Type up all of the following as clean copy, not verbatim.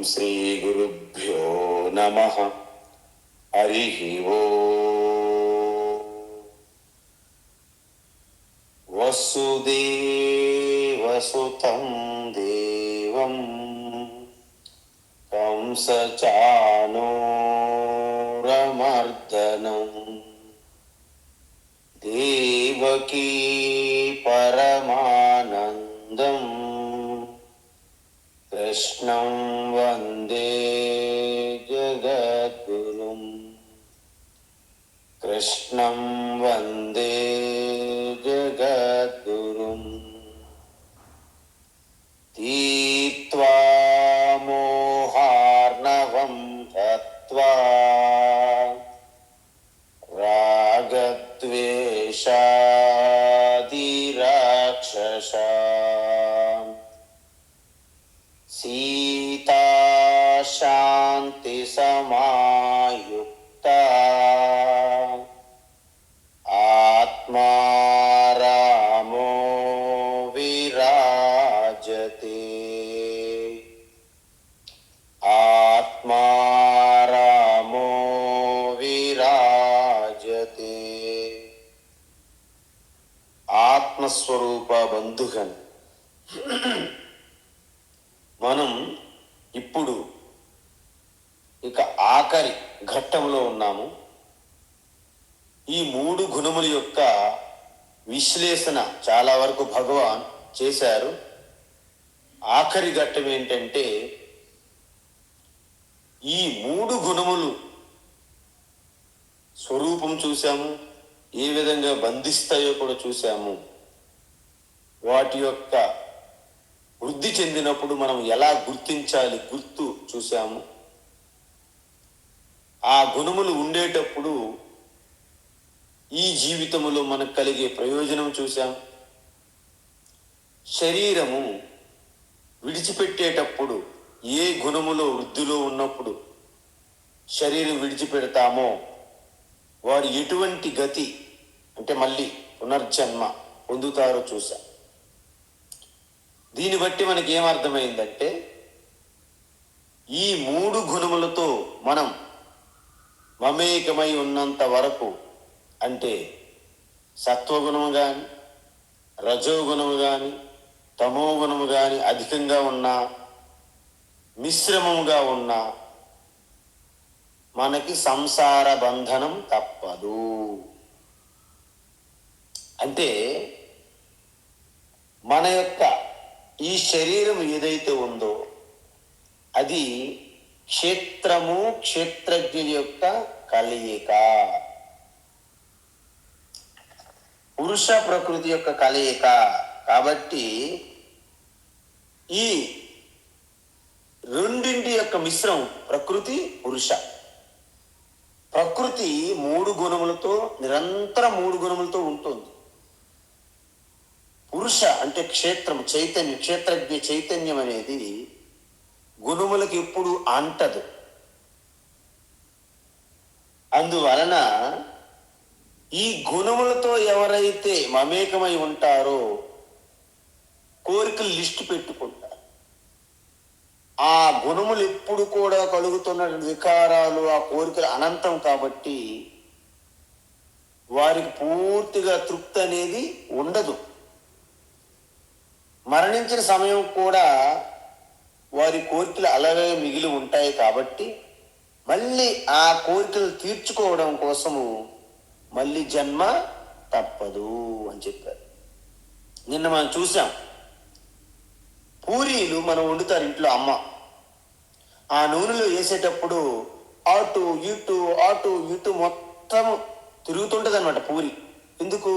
శ్రీ గురుభ్యో నమః. హరి ఓం. వసుదేవసుతం దేవం కంసచానూరమర్దనం దేవకీ పరమానందం కృష్ణం వందే జగద్గురుం. కృష్ణం వందే జగద్గురుం. తీత్వా మోహార్ణవం హత్వా రాగద్వేషాది రాక్షసా సీతా శాంతి సమాయుక్త ఆత్మా రామో విరాజతే. ఆత్మా రామో విరాజతే. ఆత్మస్వరూప బంధుగన్ మనం ఇప్పుడు ఇక ఆఖరి ఘట్టంలో ఉన్నాము. ఈ మూడు గుణముల యొక్క విశ్లేషణ చాలా వరకు భగవాన్ చేశారు. ఆఖరి ఘట్టం ఏంటంటే ఈ మూడు గుణములు స్వరూపం చూశాము, ఏ విధంగా బంధిస్తాయో కూడా చూశాము. వాటి యొక్క వృద్ధి చెందినప్పుడు మనం ఎలా గుర్తించాలి గుర్తు చూశాము. ఆ గుణములు ఉండేటప్పుడు ఈ జీవితంలో మనకు కలిగే ప్రయోజనం చూశాం. శరీరము విడిచిపెట్టేటప్పుడు ఏ గుణములో వృద్ధిలో ఉన్నప్పుడు శరీరం విడిచిపెడతామో వారు ఎటువంటి గతి అంటే మళ్ళీ పునర్జన్మ పొందుతారో చూశాం. దీన్ని బట్టి మనకి ఏమర్థమైందంటే ఈ మూడు గుణములతో మనం మమేకమై ఉన్నంత వరకు, అంటే సత్వగుణము కానీ రజోగుణము కానీ తమోగుణము కానీ అధికంగా ఉన్నా మిశ్రమముగా ఉన్నా మనకి సంసార బంధనం తప్పదు. అంటే మన యొక్క ఈ శరీరం ఏదైతే ఉందో అది క్షేత్రము క్షేత్రజ్ఞుల యొక్క కలయిక, పురుష ప్రకృతి యొక్క కలయిక. కాబట్టి ఈ రెండింటి యొక్క మిశ్రమం ప్రకృతి పురుష. ప్రకృతి మూడు గుణములతో నిరంతరం మూడు గుణములతో ఉంటుంది. పురుష అంటే క్షేత్రం చైతన్యం, క్షేత్రజ్ఞ చైతన్యం అనేది గుణములకు ఎప్పుడు అంటదు. అందువలన ఈ గుణములతో ఎవరైతే మమేకమై ఉంటారో కోరికలు లిస్టు పెట్టుకుంటారు. ఆ గుణములు ఎప్పుడు కూడా కలుగుతున్న వికారాలు, ఆ కోరికలు అనంతం కాబట్టి వారికి పూర్తిగా తృప్తి అనేది ఉండదు. మరణించిన సమయం కూడా వారి కోరికలు అలాగే మిగిలి ఉంటాయి. కాబట్టి మళ్ళీ ఆ కోరికలు తీర్చుకోవడం కోసము మళ్ళీ జన్మ తప్పదు అని చెప్పారు. నిన్న మనం చూసాం, పూరీలు మనం వండుతారు ఇంట్లో అమ్మ. ఆ నూనెలో వేసేటప్పుడు అటు ఇటు మొత్తం తిరుగుతుంటుంది అన్నమాట పూరి. ఎందుకు?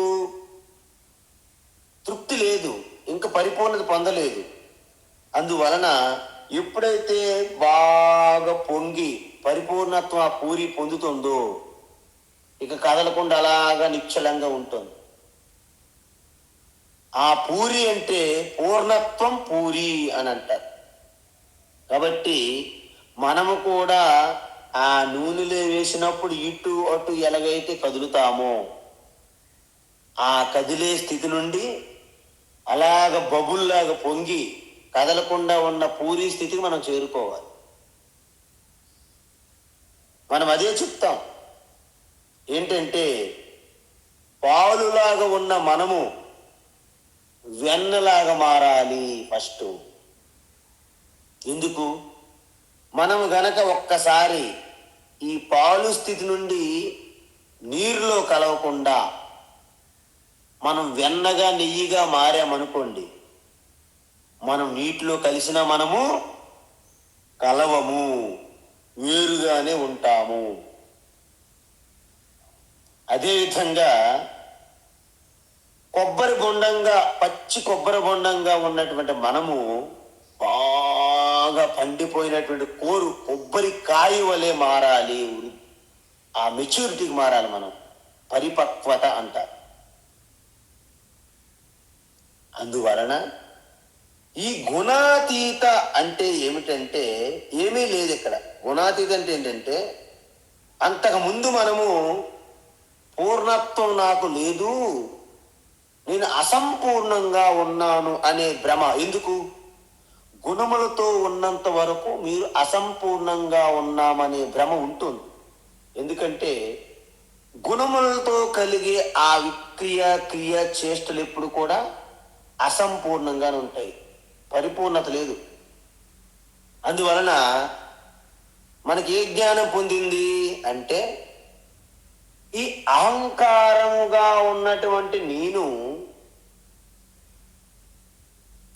తృప్తి లేదు, ఇంకా పరిపూర్ణత పొందలేదు. అందువలన ఎప్పుడైతే బాగా పొంగి పరిపూర్ణత్వం ఆ పూరి పొందుతుందో ఇక కదలకుండా అలాగా నిశ్చలంగా ఉంటుంది. ఆ పూరి అంటే పూర్ణత్వం పూరి అని అంటారు. కాబట్టి మనము కూడా ఆ నూనెలో వేసినప్పుడు ఇటు అటు ఎలాగైతే కదులుతామో ఆ కదిలే స్థితి నుండి అలాగ బబుల్లాగా పొంగి కదలకుండా ఉన్న పూరి స్థితికి మనం చేరుకోవాలి. మనం అదే చెప్తాం. ఏంటంటే పాలులాగా ఉన్న మనము వెన్నలాగా మారాలి ఫస్ట్. ఎందుకు? మనం గనక ఒక్కసారి ఈ పాలు స్థితి నుండి నీరులో కలవకుండా మనం వెన్నగా నెయ్యిగా మారామనుకోండి, మనం నీటిలో కలిసిన మనము కలవము, వేరుగానే ఉంటాము. అదేవిధంగా కొబ్బరి బొండంగా, పచ్చి కొబ్బరి బొండంగా ఉన్నటువంటి మనము బాగా పండిపోయినటువంటి కొబ్బరి కాయ వలె మారాలి. ఆ మెచ్యూరిటీకి మారాలి మనం, పరిపక్వత అంటారు. అందువలన ఈ గుణాతీత అంటే ఏమిటంటే ఏమీ లేదు ఇక్కడ. గుణాతీత అంటే ఏంటంటే అంతకుముందు మనము పూర్ణత్వం నాకు లేదు, నేను అసంపూర్ణంగా ఉన్నాను అనే భ్రమ. ఎందుకు? గుణములతో ఉన్నంత వరకు మీరు అసంపూర్ణంగా ఉన్నామనే భ్రమ ఉంటుంది. ఎందుకంటే గుణములతో కలిగే ఆ క్రియ చేష్టలు ఎప్పుడు కూడా అసంపూర్ణంగానే ఉంటాయి, పరిపూర్ణత లేదు. అందువలన మనకి ఏ జ్ఞానం పొందింది అంటే ఈ అహంకారముగా ఉన్నటువంటి నేను,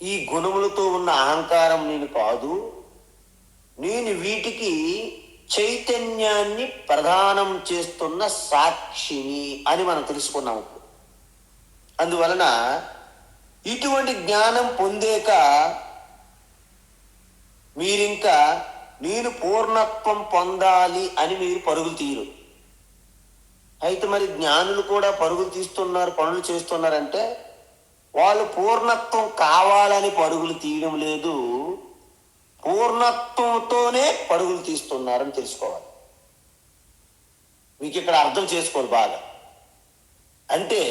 ఈ గుణములతో ఉన్న అహంకారం నేను కాదు, నేను వీటికి చైతన్యాన్ని ప్రదానం చేస్తున్న సాక్షిని అని మనం తెలుసుకున్నాం ఇప్పుడు. అందువలన ఇటువంటి జ్ఞానం పొందాక మీరింకా నేను పూర్ణత్వం పొందాలి అని మీరు పరుగులు తీయరు. అయితే మరి జ్ఞానులు కూడా పరుగులు తీస్తున్నారు, పనులు చేస్తున్నారంటే వాళ్ళు పూర్ణత్వం కావాలని పరుగులు తీయడం లేదు, పూర్ణత్వంతోనే పరుగులు తీస్తున్నారని తెలుసుకోవాలి. మీకు ఇక్కడ అర్థం చేసుకోవాలి బాగా. అంటే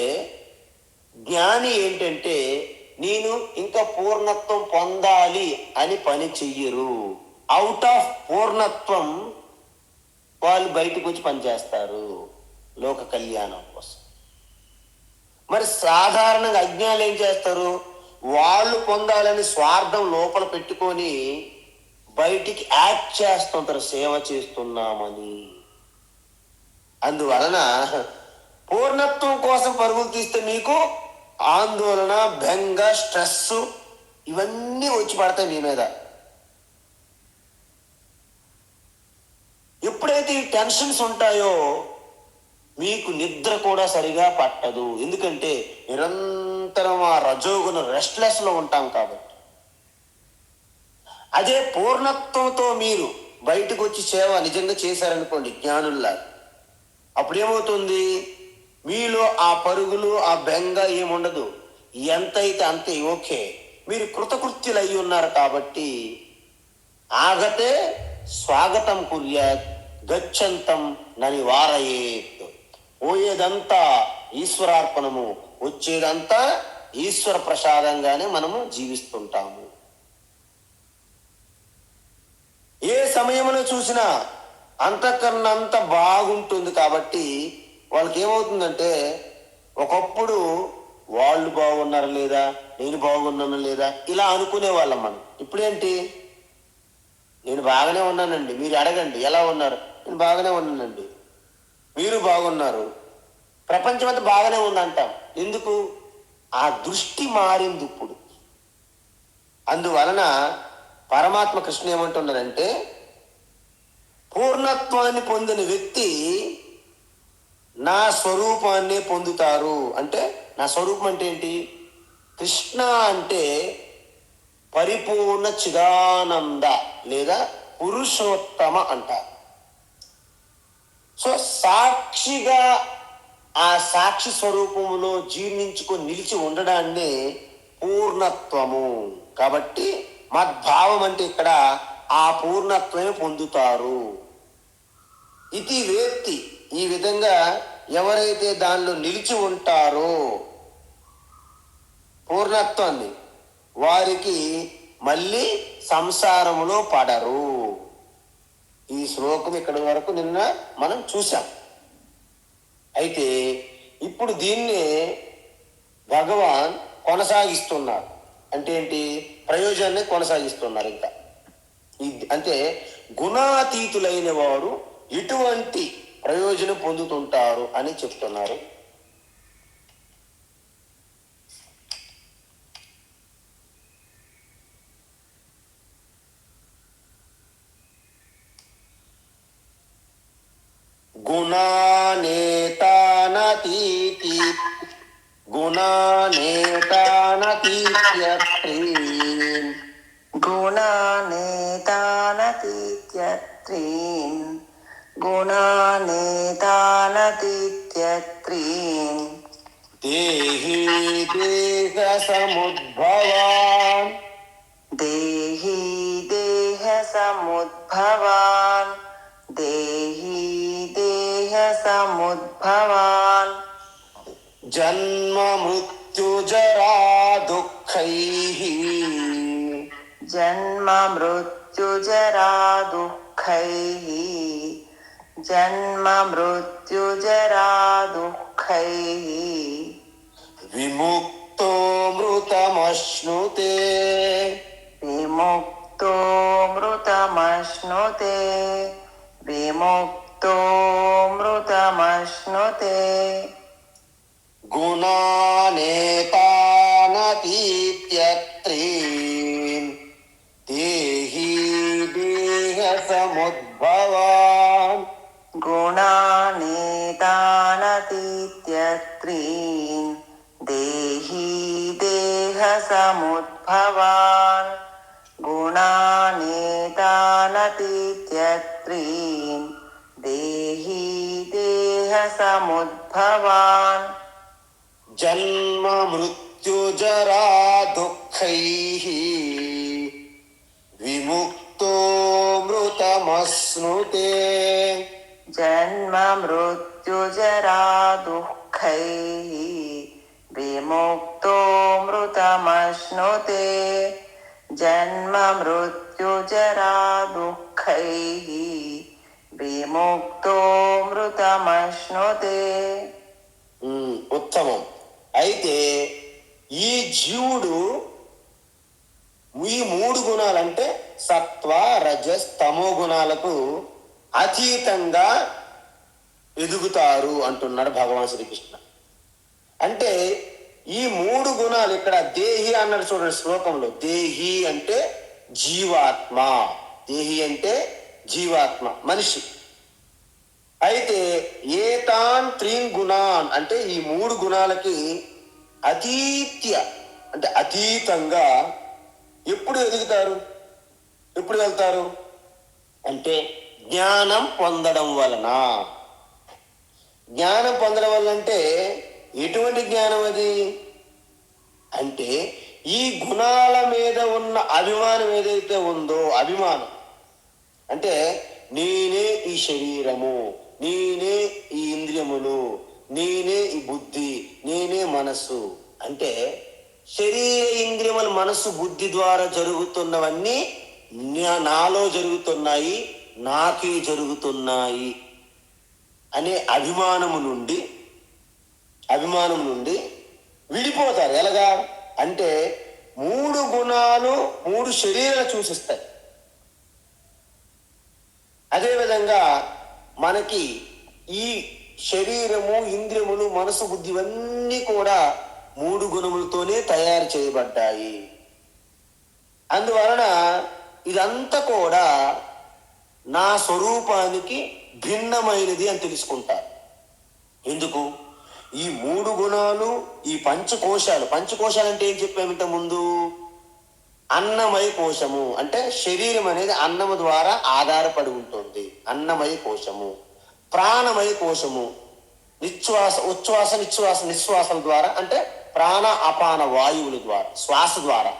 జ్ఞాని ఏంటంటే నేను ఇంకా పూర్ణత్వం పొందాలి అని పని చెయ్యరు. అవుట్ ఆఫ్ పూర్ణత్వం వాళ్ళు బయటకు వచ్చి పనిచేస్తారు లోక కళ్యాణం కోసం. మరి సాధారణంగా అజ్ఞానులు ఏం చేస్తారు? వాళ్ళు పొందాలని స్వార్థం లోపల పెట్టుకొని బయటికి యాక్ట్ చేస్తుంటారు, సేవ చేస్తున్నామని. అందువలన పూర్ణత్వం కోసం పరుగులు తీస్తే మీకు ఆందోళన, బెంగ, స్ట్రెస్ ఇవన్నీ వచ్చి పడతాయి మీ మీద. ఎప్పుడైతే ఈ టెన్షన్స్ ఉంటాయో మీకు నిద్ర కూడా సరిగా పట్టదు. ఎందుకంటే నిరంతరం ఆ రజోగుణ రెస్ట్లెస్లో ఉంటాం కాబట్టి. అదే పూర్ణత్వంతో మీరు బయటకు వచ్చి సేవ నిజంగా చేశారనుకోండి జ్ఞానుల్లా, అప్పుడేమవుతుంది? మీలో ఆ పరుగులు, ఆ బెంగ ఏముండదు. ఎంతైతే అంతే ఓకే. మీరు కృతకృత్యులు అయి ఉన్నారు కాబట్టి ఆగతే స్వాగతం కుర్యాత్ గచ్చంతం ననివారయేత్. పోయేదంతా ఈశ్వరార్పణము, వచ్చేదంతా ఈశ్వర ప్రసాదంగానే మనము జీవిస్తుంటాము. ఏ సమయంలో చూసినా అంతకన్నా అంత బాగుంటుంది. కాబట్టి వాళ్ళకి ఏమవుతుందంటే ఒకప్పుడు వాళ్ళు బాగున్నారు లేదా, నేను బాగున్నాను లేదా ఇలా అనుకునే వాళ్ళం మనం. ఇప్పుడేంటి? నేను బాగానే ఉన్నానండి, మీరు అడగండి ఎలా ఉన్నారు, నేను బాగానే ఉన్నానండి, మీరు బాగున్నారు, ప్రపంచం అంతా బాగానే ఉందంటాం. ఎందుకు? ఆ దృష్టి మారింది ఇప్పుడు. అందువలన పరమాత్మ కృష్ణ ఏమంటున్నారంటే పూర్ణత్వాన్ని పొందిన వ్యక్తి నా స్వరూపాన్నే పొందుతారు. అంటే నా స్వరూపం అంటే ఏంటి? కృష్ణ అంటే పరిపూర్ణ చిదానంద లేదా పురుషోత్తమ అంటారు. సో సాక్షిగా ఆ సాక్షి స్వరూపములో జీర్ణించుకొని నిలిచి ఉండడాన్నే పూర్ణత్వము. కాబట్టి మద్భావం అంటే ఇక్కడ ఆ పూర్ణత్వమే పొందుతారు. ఇది వేత్తి. ఈ విధంగా ఎవరైతే దానిలో నిలిచి ఉంటారో పూర్ణత్వాన్ని, వారికి మళ్ళీ సంసారములో పడరు. ఈ శ్లోకం ఇక్కడి వరకు నిన్న మనం చూసాం. అయితే ఇప్పుడు దీన్నే భగవాన్ కొనసాగిస్తున్నారు. అంటే ఏంటి? ప్రయోజనాన్ని కొనసాగిస్తున్నారు. ఇంకా అంటే గుణాతీతులైన వారు ఎటువంటి ప్రయోజనం పొందుతుంటారు అని చెప్తున్నారు. గుణానేతానతీతి గుణానేతానతీత్యత్రీన్ గుణానేతానతీత్యత్రీన్ గుణానేతానతీత్యత్రీన్ దేహి దేహ సముద్భవాన్ దేహి దేహ సముద్భవాన్ దేహి దేహ సముద్భవాన్ జన్మ మృత్యుజరా దుఃఖైః జన్మ మృత్యుజరా దుఃఖైః జన్మ మృత్యుజరా దుఃఖైః విముక్తో మృతమశ్నుతే విముక్తో మృతమశ్నుతే విముక్తో మృతమశ్నుతే గుణానేతానతీత్యత్రీన్ దేహి దేహ సముద్భవాన్ గుణానేతానతీత్యత్రీన్ దేహి దేహ సముద్భవాన్ గుణానేతానతీత్యత్రీన్ దేహి దేహ సముద్భవాన్ జన్మ మృత్యుజరా దుఃఖైః విముక్తో మృతమశ్నుతే జన్మ మృత్యుజరా దుఃఖైః విముక్తో మృతమశ్నుతే జన్మ మృత్యుజరా దుఃఖైః విముక్తో మృతమశ్నుతే. ఉత్తమం. అయితే ఈ జీవుడు ఈ మూడు గుణాలంటే సత్వ రజస్ తమో గుణాలకు అతీతంగా ఎదుగుతారు అంటున్నాడు భగవాన్ శ్రీకృష్ణ. అంటే ఈ మూడు గుణాలు ఇక్కడ దేహి అన్నాడు చూడండి శ్లోకంలో. దేహి అంటే జీవాత్మ, దేహి అంటే జీవాత్మ మనిషి. అయితే ఏతాన్ త్రీన్ గుణాన్ అంటే ఈ మూడు గుణాలకి అతీత్య అంటే అతీతంగా ఎప్పుడు ఎదుగుతారు, ఎప్పుడు వెళ్తారు అంటే జ్ఞానం పొందడం వలన. జ్ఞానం పొందడం వల్ల అంటే ఎటువంటి జ్ఞానం అది అంటే ఈ గుణాల మీద ఉన్న అభిమానం ఏదైతే ఉందో, అభిమానం అంటే నేనే ఈ శరీరము, నేనే ఈ ఇంద్రియములు, నేనే ఈ బుద్ధి, నేనే మనస్సు. అంటే శరీర ఇంద్రియములు మనస్సు బుద్ధి ద్వారా జరుగుతున్నవన్నీ నాలో జరుగుతున్నాయి, నాకే జరుగుతున్నాయి అనే అభిమానము నుండి విడిపోతారు. ఎలాగా అంటే మూడు గుణాలు మూడు శరీరాలు సూచిస్తాయి. అదేవిధంగా మనకి ఈ శరీరము, ఇంద్రియములు, మనసు, బుద్ధి ఇవన్నీ కూడా మూడు గుణములతోనే తయారు చేయబడ్డాయి. అందువలన ఇదంతా కూడా నా స్వరూపానికి భిన్నమైనది అని తెలుసుకుంటారు. ఎందుకు? ఈ మూడు గుణాలు, ఈ పంచకోశాలు అంటే ఏం చెప్పామింట ముందు? అన్నమయ కోశము అంటే శరీరం అనేది అన్నము ద్వారా ఆధారపడి ఉంటుంది. అన్నమయ కోశము, ప్రాణమయ కోశము ఉచ్ఛ్వాస నిశ్వాసల ద్వారా అంటే ప్రాణ అపాన వాయువుల ద్వారా శ్వాస ద్వారా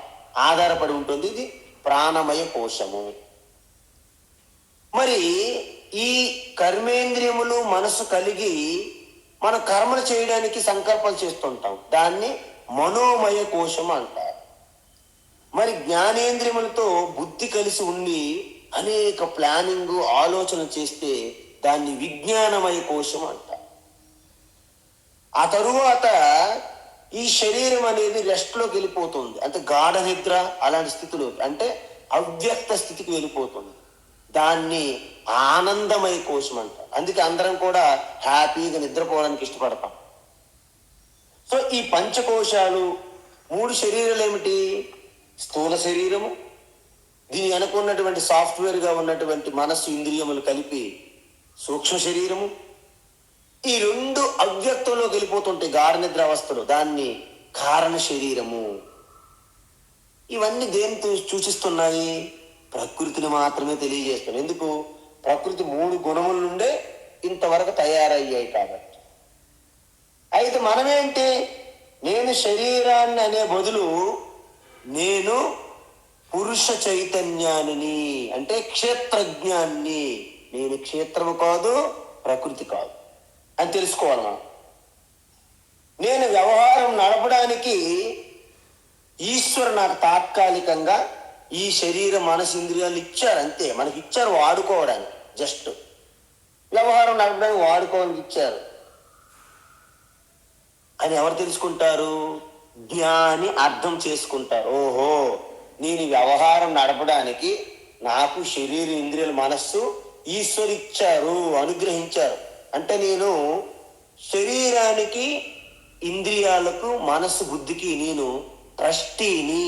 ఆధారపడి ఉంటుంది. ఇది ప్రాణమయ కోశము. మరి ఈ కర్మేంద్రియములు మనసు కలిగి మన కర్మలు చేయడానికి సంకల్పం చేస్తుంటాం. దాన్ని మనోమయ కోశం అంటారు. మరి జ్ఞానేంద్రియములతో బుద్ధి కలిసి ఉండి అనేక ప్లానింగ్ ఆలోచన చేస్తే దాన్ని విజ్ఞానమయ కోశం అంట. ఆ తరువాత ఈ శరీరం అనేది రెస్ట్లోకి వెళ్ళిపోతుంది, అంటే గాఢ నిద్ర అలాంటి స్థితిలోకి, అంటే అవ్యక్త స్థితికి వెళ్ళిపోతుంది. దాన్ని ఆనందమయ కోశం అంట. అందుకే అందరం కూడా హ్యాపీగా నిద్రపోవడానికి ఇష్టపడతాం. సో ఈ పంచకోశాలు, 3 శరీరాలు ఏమిటి? స్థూల శరీరము, దీని అనుకున్నటువంటి సాఫ్ట్వేర్గా ఉన్నటువంటి మనస్సు ఇంద్రియములు కలిపి సూక్ష్మ శరీరము, ఈ 2 అవ్యక్తంలోకి వెళ్ళిపోతుంటాయి గాఢ నిద్ర అవస్థలో, దాన్ని కారణ శరీరము. ఇవన్నీ దేని సూచిస్తున్నాయి? ప్రకృతిని మాత్రమే తెలియజేస్తున్నాయి. ఎందుకు? ప్రకృతి 3 గుణముల నుండే ఇంతవరకు తయారయ్యాయి కాబట్టి. అయితే మనమేంటి? నేను శరీరాన్ని అనే బదులు నేను పురుష చైతన్యాన్ని, అంటే క్షేత్రజ్ఞాన్ని, నేను క్షేత్రము కాదు ప్రకృతి కాదు అని తెలుసుకోవాలి మనం. నేను వ్యవహారం నడపడానికి ఈశ్వరు నాకు తాత్కాలికంగా ఈ శరీర మనసు ఇంద్రియాలు ఇచ్చారు, అంతే. మనకి ఇచ్చారు వాడుకోవడానికి, జస్ట్ వ్యవహారం నడపడానికి వాడుకోవడానికి ఇచ్చారు అని ఎవరు తెలుసుకుంటారు? జ్ఞాని అర్థం చేసుకుంటారు. ఓహో, నేను వ్యవహారం నడపడానికి నాకు శరీర ఇంద్రియాల మనస్సు ఈశ్వరు ఇచ్చారు, అనుగ్రహించారు. అంటే నేను శరీరానికి, ఇంద్రియాలకు, మనస్సు, బుద్ధికి నేను ట్రస్టీని,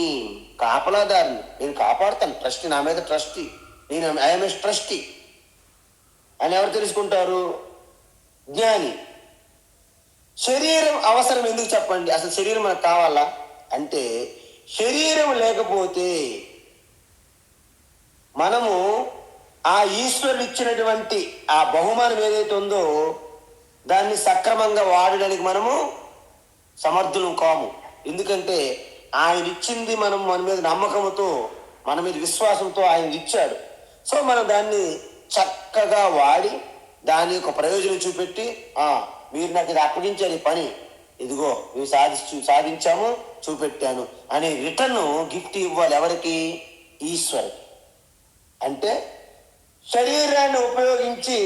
కాపలాదారిని. నేను కాపాడుతాను. ట్రస్టీ, నా మీద ట్రస్టీ, నేను ఐఎమ్ ఏ ట్రస్టీ అని ఎవరు తెలుసుకుంటారు? జ్ఞాని. శరీరం అవసరం ఎందుకు చెప్పండి? అసలు శరీరం మనకు కావాలా అంటే, శరీరం లేకపోతే మనము ఆ ఈశ్వరుడు ఇచ్చినటువంటి ఆ బహుమానం ఏదైతే ఉందో దాన్ని సక్రమంగా వాడడానికి మనము సమర్థులం కాము. ఎందుకంటే ఆయన ఇచ్చింది మనం మన మీద నమ్మకంతో, మన మీద విశ్వాసంతో ఆయన ఇచ్చాడు. సో మనం దాన్ని చక్కగా వాడి దాని యొక్క ప్రయోజనం చూపెట్టి, మీరు నాకు ఇది అప్పగించారు, ఈ పని ఇదిగో మేము సాధించాము, చూపెట్టాను అనే రిటర్న్ గిఫ్ట్ ఇవ్వాలి. ఎవరికి? ఈశ్వరుకి. అంటే శరీరాన్ని ఉపయోగించి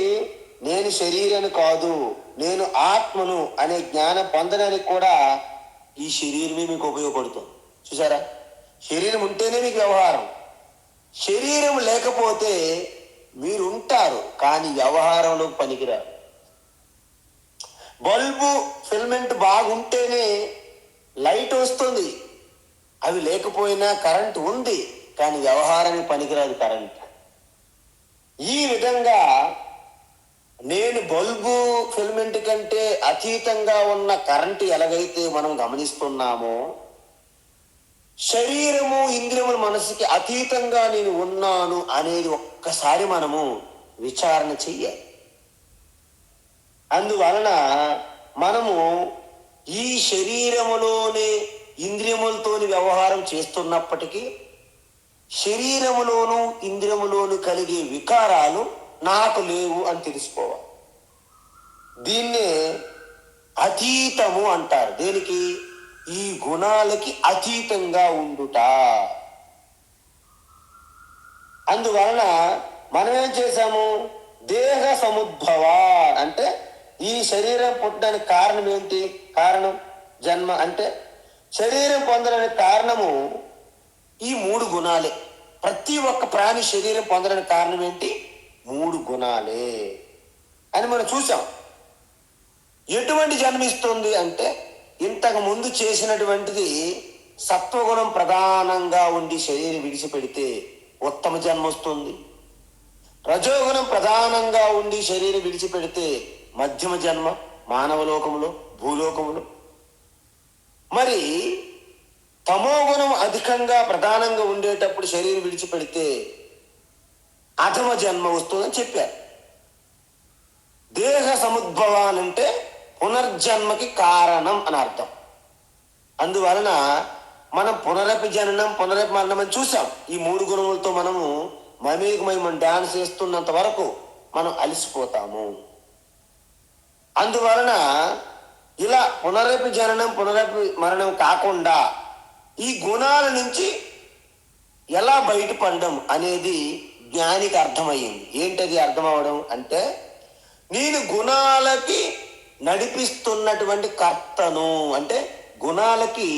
నేను శరీరాన్ని కాదు, నేను ఆత్మను అనే జ్ఞానం పొందడానికి కూడా ఈ శరీరమే మీకు ఉపయోగపడుతుంది. చూసారా? శరీరం ఉంటేనే మీకు వ్యవహారం. శరీరం లేకపోతే మీరు ఉంటారు కానీ వ్యవహారంలో పనికిరారు. బల్బు ఫిల్మెంట్ బాగుంటేనే లైట్ వస్తుంది, అవి లేకపోయినా కరెంట్ ఉంది కానీ వ్యవహారానికి పనికిరాదు కరెంట్. ఈ విధంగా నేను బల్బు ఫిల్మెంట్ కంటే అతీతంగా ఉన్న కరెంటు ఎలాగైతే మనం గమనిస్తున్నామో, శరీరము, ఇంద్రియముల, మనసుకి అతీతంగా నేను ఉన్నాను అనేది ఒక్కసారి మనము విచారణ చెయ్యాలి. అందువలన మనము ఈ శరీరములోనే ఇంద్రియములతోని వ్యవహారం చేస్తున్నప్పటికీ శరీరములోను ఇంద్రియములోను కలిగే వికారాలు నాకు లేవు అని తెలుసుకోవాలి. దీన్నే అతీతము అంటారు. దేనికి? ఈ గుణాలకి అతీతంగా ఉండుట. అందువలన మనం ఏం చేశాము? దేహ సముద్భవ అంటే ఈ శరీరం పుట్టడానికి కారణం ఏంటి? కారణం జన్మ. అంటే శరీరం పొందడానికి కారణము ఈ 3 గుణాలే. ప్రతి ఒక్క ప్రాణి శరీరం పొందడానికి కారణం ఏంటి? 3 గుణాలే అని మనం చూసాం. ఎటువంటి జన్మిస్తుంది అంటే, ఇంతకు ముందు చేసినటువంటిది సత్వగుణం ప్రధానంగా ఉండి శరీరం విడిచిపెడితే ఉత్తమ జన్మ వస్తుంది. రజోగుణం ప్రధానంగా ఉండి శరీరం విడిచిపెడితే మధ్యమ జన్మ మానవ లోకములో, భూలోకములో. మరి తమోగుణం అధికంగా ప్రధానంగా ఉండేటప్పుడు శరీరం విడిచిపెడితే అధమ జన్మ వస్తుందని చెప్పారు. దేహ సముద్భవానంటే పునర్జన్మకి కారణం అని అర్థం. అందువలన మనం పునరపి జననం, పునరపి మరణం అని చూసాం. ఈ 3 గుణములతో మనము మనం డాన్స్ చేస్తున్నంత వరకు మనం అలసిపోతాము. అందువలన ఇలా పునరపి జననం, పునరపి మరణం కాకుండా ఈ గుణాల నుంచి ఎలా బయటపడడం అనేది జ్ఞానికి అర్థమయ్యింది. ఏంటది అర్థం అవడం అంటే, నేను గుణాలకి నడిపిస్తున్నటువంటి కర్తను, అంటే గుణాలకి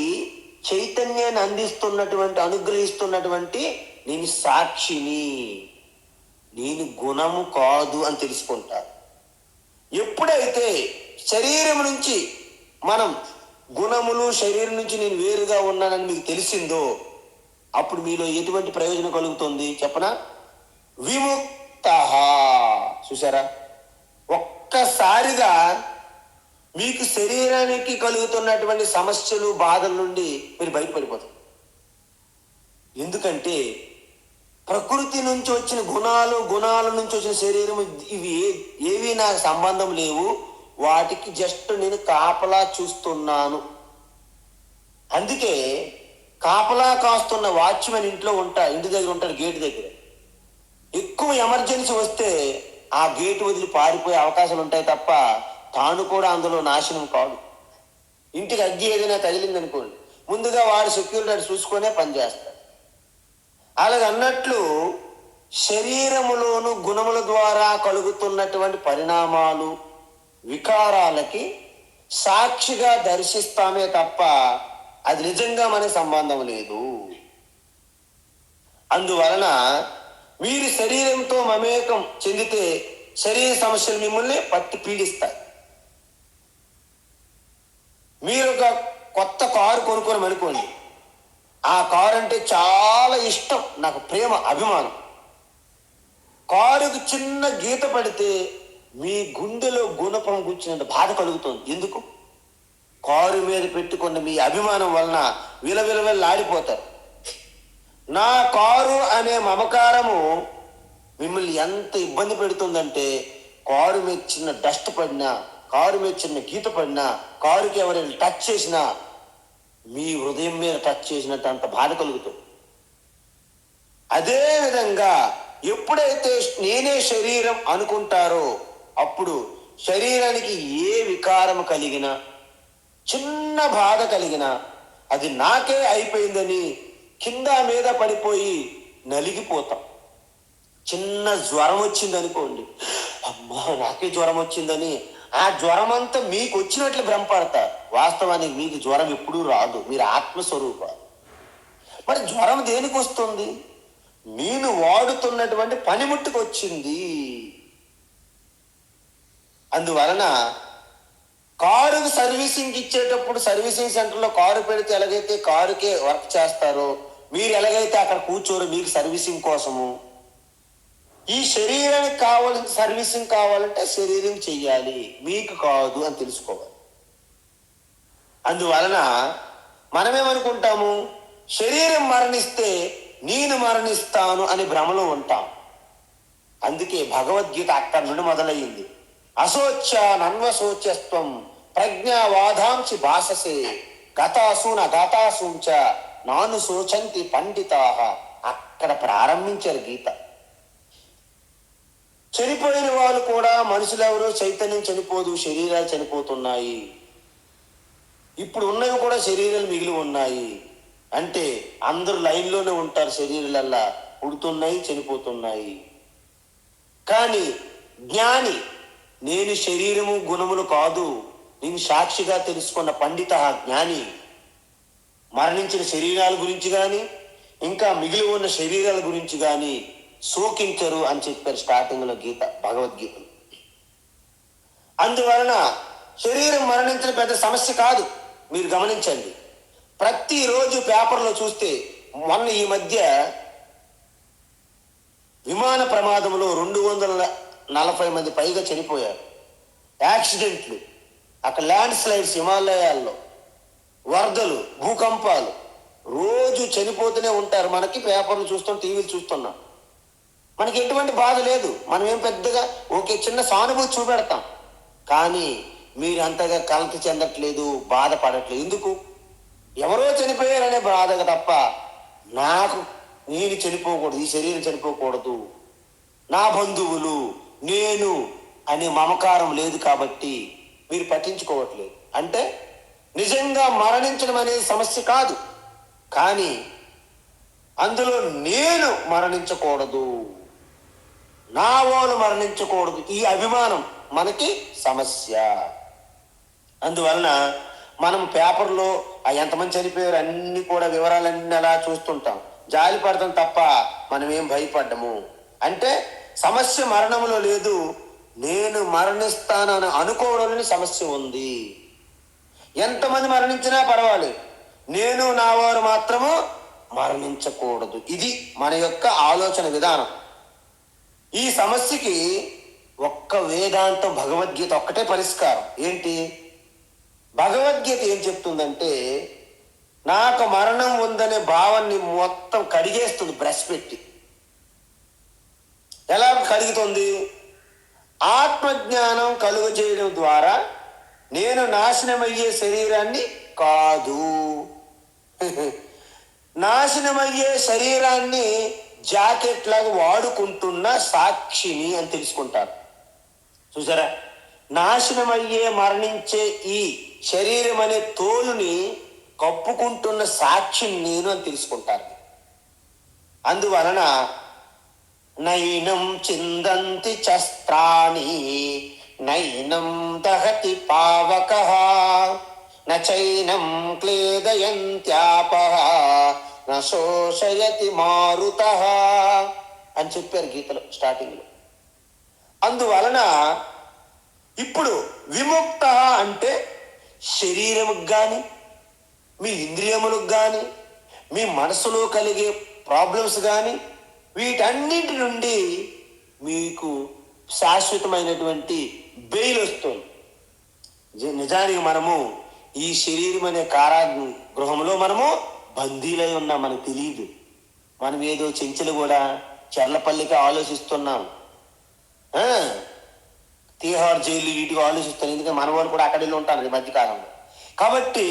చైతన్యాన్ని అందిస్తున్నటువంటి, అనుగ్రహిస్తున్నటువంటి నేను సాక్షిని, నేను గుణము కాదు అని తెలుసుకుంటారు. ఎప్పుడైతే శరీరం నుంచి మనం గుణములు, శరీరం నుంచి నేను వేరుగా ఉన్నానని మీకు తెలిసిందో, అప్పుడు మీలో ఎటువంటి ప్రయోజనం కలుగుతుంది చెప్పనా? విముక్త. చూసారా, ఒక్కసారిగా మీకు శరీరానికి కలుగుతున్నటువంటి సమస్యలు, బాధల నుండి మీరు బయటపడిపోతారు. ఎందుకంటే ప్రకృతి నుంచి వచ్చిన గుణాలు, గుణాల నుంచి వచ్చిన శరీరం, ఇవి ఏవి నాకు సంబంధం లేవు, వాటికి జస్ట్ నేను కాపలా చూస్తున్నాను. అందుకే కాపలా కాస్తున్న వాచ్మెన్ ఇంట్లో ఇంటి దగ్గర ఉంటారు, గేటు దగ్గర. ఎక్కువ ఎమర్జెన్సీ వస్తే ఆ గేటు వదిలి పారిపోయే అవకాశాలు ఉంటాయి తప్ప తాను కూడా అందులో నాశనం కాదు. ఇంటికి అగ్గి ఏదైనా తగిలింది అనుకోండి, ముందుగా వాడు సెక్యూరిటీ చూసుకొనే పనిచేస్తాడు. అలాగ అన్నట్లు శరీరములోను గుణముల ద్వారా కలుగుతున్నటువంటి పరిణామాలు, వికారాలకి సాక్షిగా దర్శిస్తామే తప్ప అది నిజంగా మనకి సంబంధం లేదు. అందువలన మీరు శరీరంతో మమేకం చెందితే శరీర సమస్యలు మిమ్మల్ని పట్టి పీడిస్తాయి. మీరు ఒక కొత్త కారు కొనుక్కొని అనుకోండి, ఆ కారు అంటే చాలా ఇష్టం, నాకు ప్రేమ, అభిమానం. కారుకు చిన్న గీత పడితే మీ గుండెలో గుణపం కూర్చున్నంత బాధ కలుగుతుంది. ఎందుకు? కారు మీద పెట్టుకున్న మీ అభిమానం వలన విలవిలవిల్లాడిపోతారు. నా కారు అనే మమకారము మిమ్మల్ని ఎంత ఇబ్బంది పెడుతుందంటే, కారు మీద చిన్న డస్ట్ పడినా, కారు మీద చిన్న గీత పడినా, కారుకి ఎవరైనా టచ్ చేసినా మీ హృదయం మీద టచ్ చేసినట్టు అంత బాధ కలుగుతుంది. అదే విధంగా ఎప్పుడైతే నేనే శరీరం అనుకుంటారో, అప్పుడు శరీరానికి ఏ వికారం కలిగినా, చిన్న బాధ కలిగినా అది నాకే అయిపోయిందని కింద మీద పడిపోయి నలిగిపోతాం. చిన్న జ్వరం వచ్చింది అనుకోండి, అమ్మా నాకే జ్వరం వచ్చిందని ఆ జ్వరం అంతా మీకు వచ్చినట్లు భ్రమపడతారు. వాస్తవానికి మీకు జ్వరం ఎప్పుడూ రాదు, మీరు ఆత్మస్వరూపాలు. మరి జ్వరం దేనికి వస్తుంది? నేను వాడుతున్నటువంటి పనిముట్టుకు వచ్చింది. అందువలన కారుకు సర్వీసింగ్ ఇచ్చేటప్పుడు సర్వీసింగ్ సెంటర్లో కారు పెడితే ఎలాగైతే కారుకే వర్క్ చేస్తారో, మీరు ఎలాగైతే అక్కడ కూర్చోరు మీకు సర్వీసింగ్ కోసము, ఈ శరీరానికి కావాల్సిన సర్వీసింగ్ కావాలంటే శరీరం చెయ్యాలి, మీకు కాదు అని తెలుసుకోవాలి. అందువలన మనమేమనుకుంటాము, శరీరం మరణిస్తే నేను మరణిస్తాను అని భ్రమలో ఉంటాం. అందుకే భగవద్గీత అక్కడి నుండి మొదలయ్యింది. అశోచ్య నన్వశోచ్యస్వం ప్రజ్ఞావాదాంసి భాషసే గతాసూన గతాసూంచ నాను శోచంతి పండితాః. అక్కడ ప్రారంభించారు గీత. చనిపోయిన వాళ్ళు కూడా మనుషులు ఎవరు, చైతన్యం చనిపోదు, శరీరాలు చనిపోతున్నాయి. ఇప్పుడు ఉన్నవి కూడా శరీరాలు మిగిలి ఉన్నాయి. అంటే అందరూ లైన్లోనే ఉంటారు, శరీరాలల్లా పుడుతున్నాయి, చనిపోతున్నాయి. కానీ జ్ఞాని నేను శరీరము గుణములు కాదు, నేను సాక్షిగా తెలుసుకున్న పండిత జ్ఞాని మరణించిన శరీరాల గురించి కానీ ఇంకా మిగిలి ఉన్న శరీరాల గురించి కానీ శోకించరు అని చెప్పారు స్టార్టింగ్లో గీత, భగవద్గీతలు. అందువలన శరీరం మరణించిన పెద్ద సమస్య కాదు. మీరు గమనించండి, ప్రతిరోజు పేపర్లో చూస్తే మొన్న ఈ మధ్య విమాన ప్రమాదంలో 240 మంది పైగా చనిపోయారు. యాక్సిడెంట్లు, అక్కడ ల్యాండ్ స్లైడ్స్, హిమాలయాల్లో వరదలు, భూకంపాలు, రోజు చనిపోతూనే ఉంటారు. మనకి పేపర్లు చూస్తాం, టీవీలు చూస్తున్నాం, మనకి ఎటువంటి బాధ లేదు. మనం ఏం పెద్దగా ఓకే చిన్న సానుభూతి చూపెడతాం, కానీ మీరు అంతగా కలత చెందట్లేదు, బాధపడట్లేదు. ఎందుకు? ఎవరో చనిపోయారనే బాధగా తప్ప నేను చనిపోకూడదు, ఈ శరీరం చనిపోకూడదు, నా బంధువులు, నేను అనే మమకారం లేదు కాబట్టి మీరు పట్టించుకోవట్లేదు. అంటే నిజంగా మరణించడం అనేది సమస్య కాదు, కానీ అందులో నేను మరణించకూడదు, నా వాళ్ళు మరణించకూడదు, ఈ అభిమానం మనకి సమస్య. అందువలన మనం పేపర్లో ఎంతమంది చనిపోయారు అన్ని కూడా వివరాలన్నీ అలా చూస్తుంటాం, జాలి పడతాం తప్ప మనం ఏం భయపడ్డము. అంటే సమస్య మరణంలో లేదు, నేను మరణిస్తానని అనుకోవడంలోని సమస్య ఉంది. ఎంతమంది మరణించినా పర్వాలేదు, నేను నా వారు మాత్రము మరణించకూడదు. ఇది మన యొక్క ఆలోచన విధానం. ఈ సమస్యకి ఒక్క వేదాంతం భగవద్గీత ఒక్కటే పరిష్కారం. ఏంటి? భగవద్గీత ఏం చెప్తుందంటే నాకు మరణం ఉందనే భావాన్ని మొత్తం కడిగేస్తుంది బ్రష్ పెట్టి. ఎలా కడుగుతుంది? ఆత్మజ్ఞానం కలుగు చేయడం ద్వారా నేను నాశనమయ్యే శరీరాన్ని కాదు, నాశనమయ్యే శరీరాన్ని జాకెట్ లాగా వాడుకుంటున్న సాక్షిని అని తెలుసుకుంటారు. చూసారా, నాశనమయ్యే మరణించే ఈ శరీరం అనే తోలుని కప్పుకుంటున్న సాక్షిని నేను అని తెలుసుకుంటారు. అందువలన నైనం చిందంతి శస్త్రాణి నైనం దహతి పావకః నైనం క్లేదయంత్యాపః నశోషయతి మారుతః అని చెప్పారు గీతలో స్టార్టింగ్లో. అందువలన ఇప్పుడు విముక్త అంటే శరీరముకు కానీ మీ ఇంద్రియములకు కానీ మీ మనసులో కలిగే ప్రాబ్లమ్స్ కానీ వీటన్నింటి నుండి మీకు శాశ్వతమైనటువంటి బెయిల్ వస్తుంది. నిజానికి మనము ఈ శరీరం అనే కారాగృహంలో మనము బందీలై ఉన్నాం, మనకు తెలియదు. మనం ఏదో చెంచులు కూడా చెర్లపల్లికి ఆలోచిస్తున్నాం, తీహార్ జైలు వీటికి ఆలోచిస్తాం. ఎందుకంటే మన వాళ్ళు కూడా అక్కడిలో ఉంటారు ఈ మధ్యకాలంలో. కాబట్టి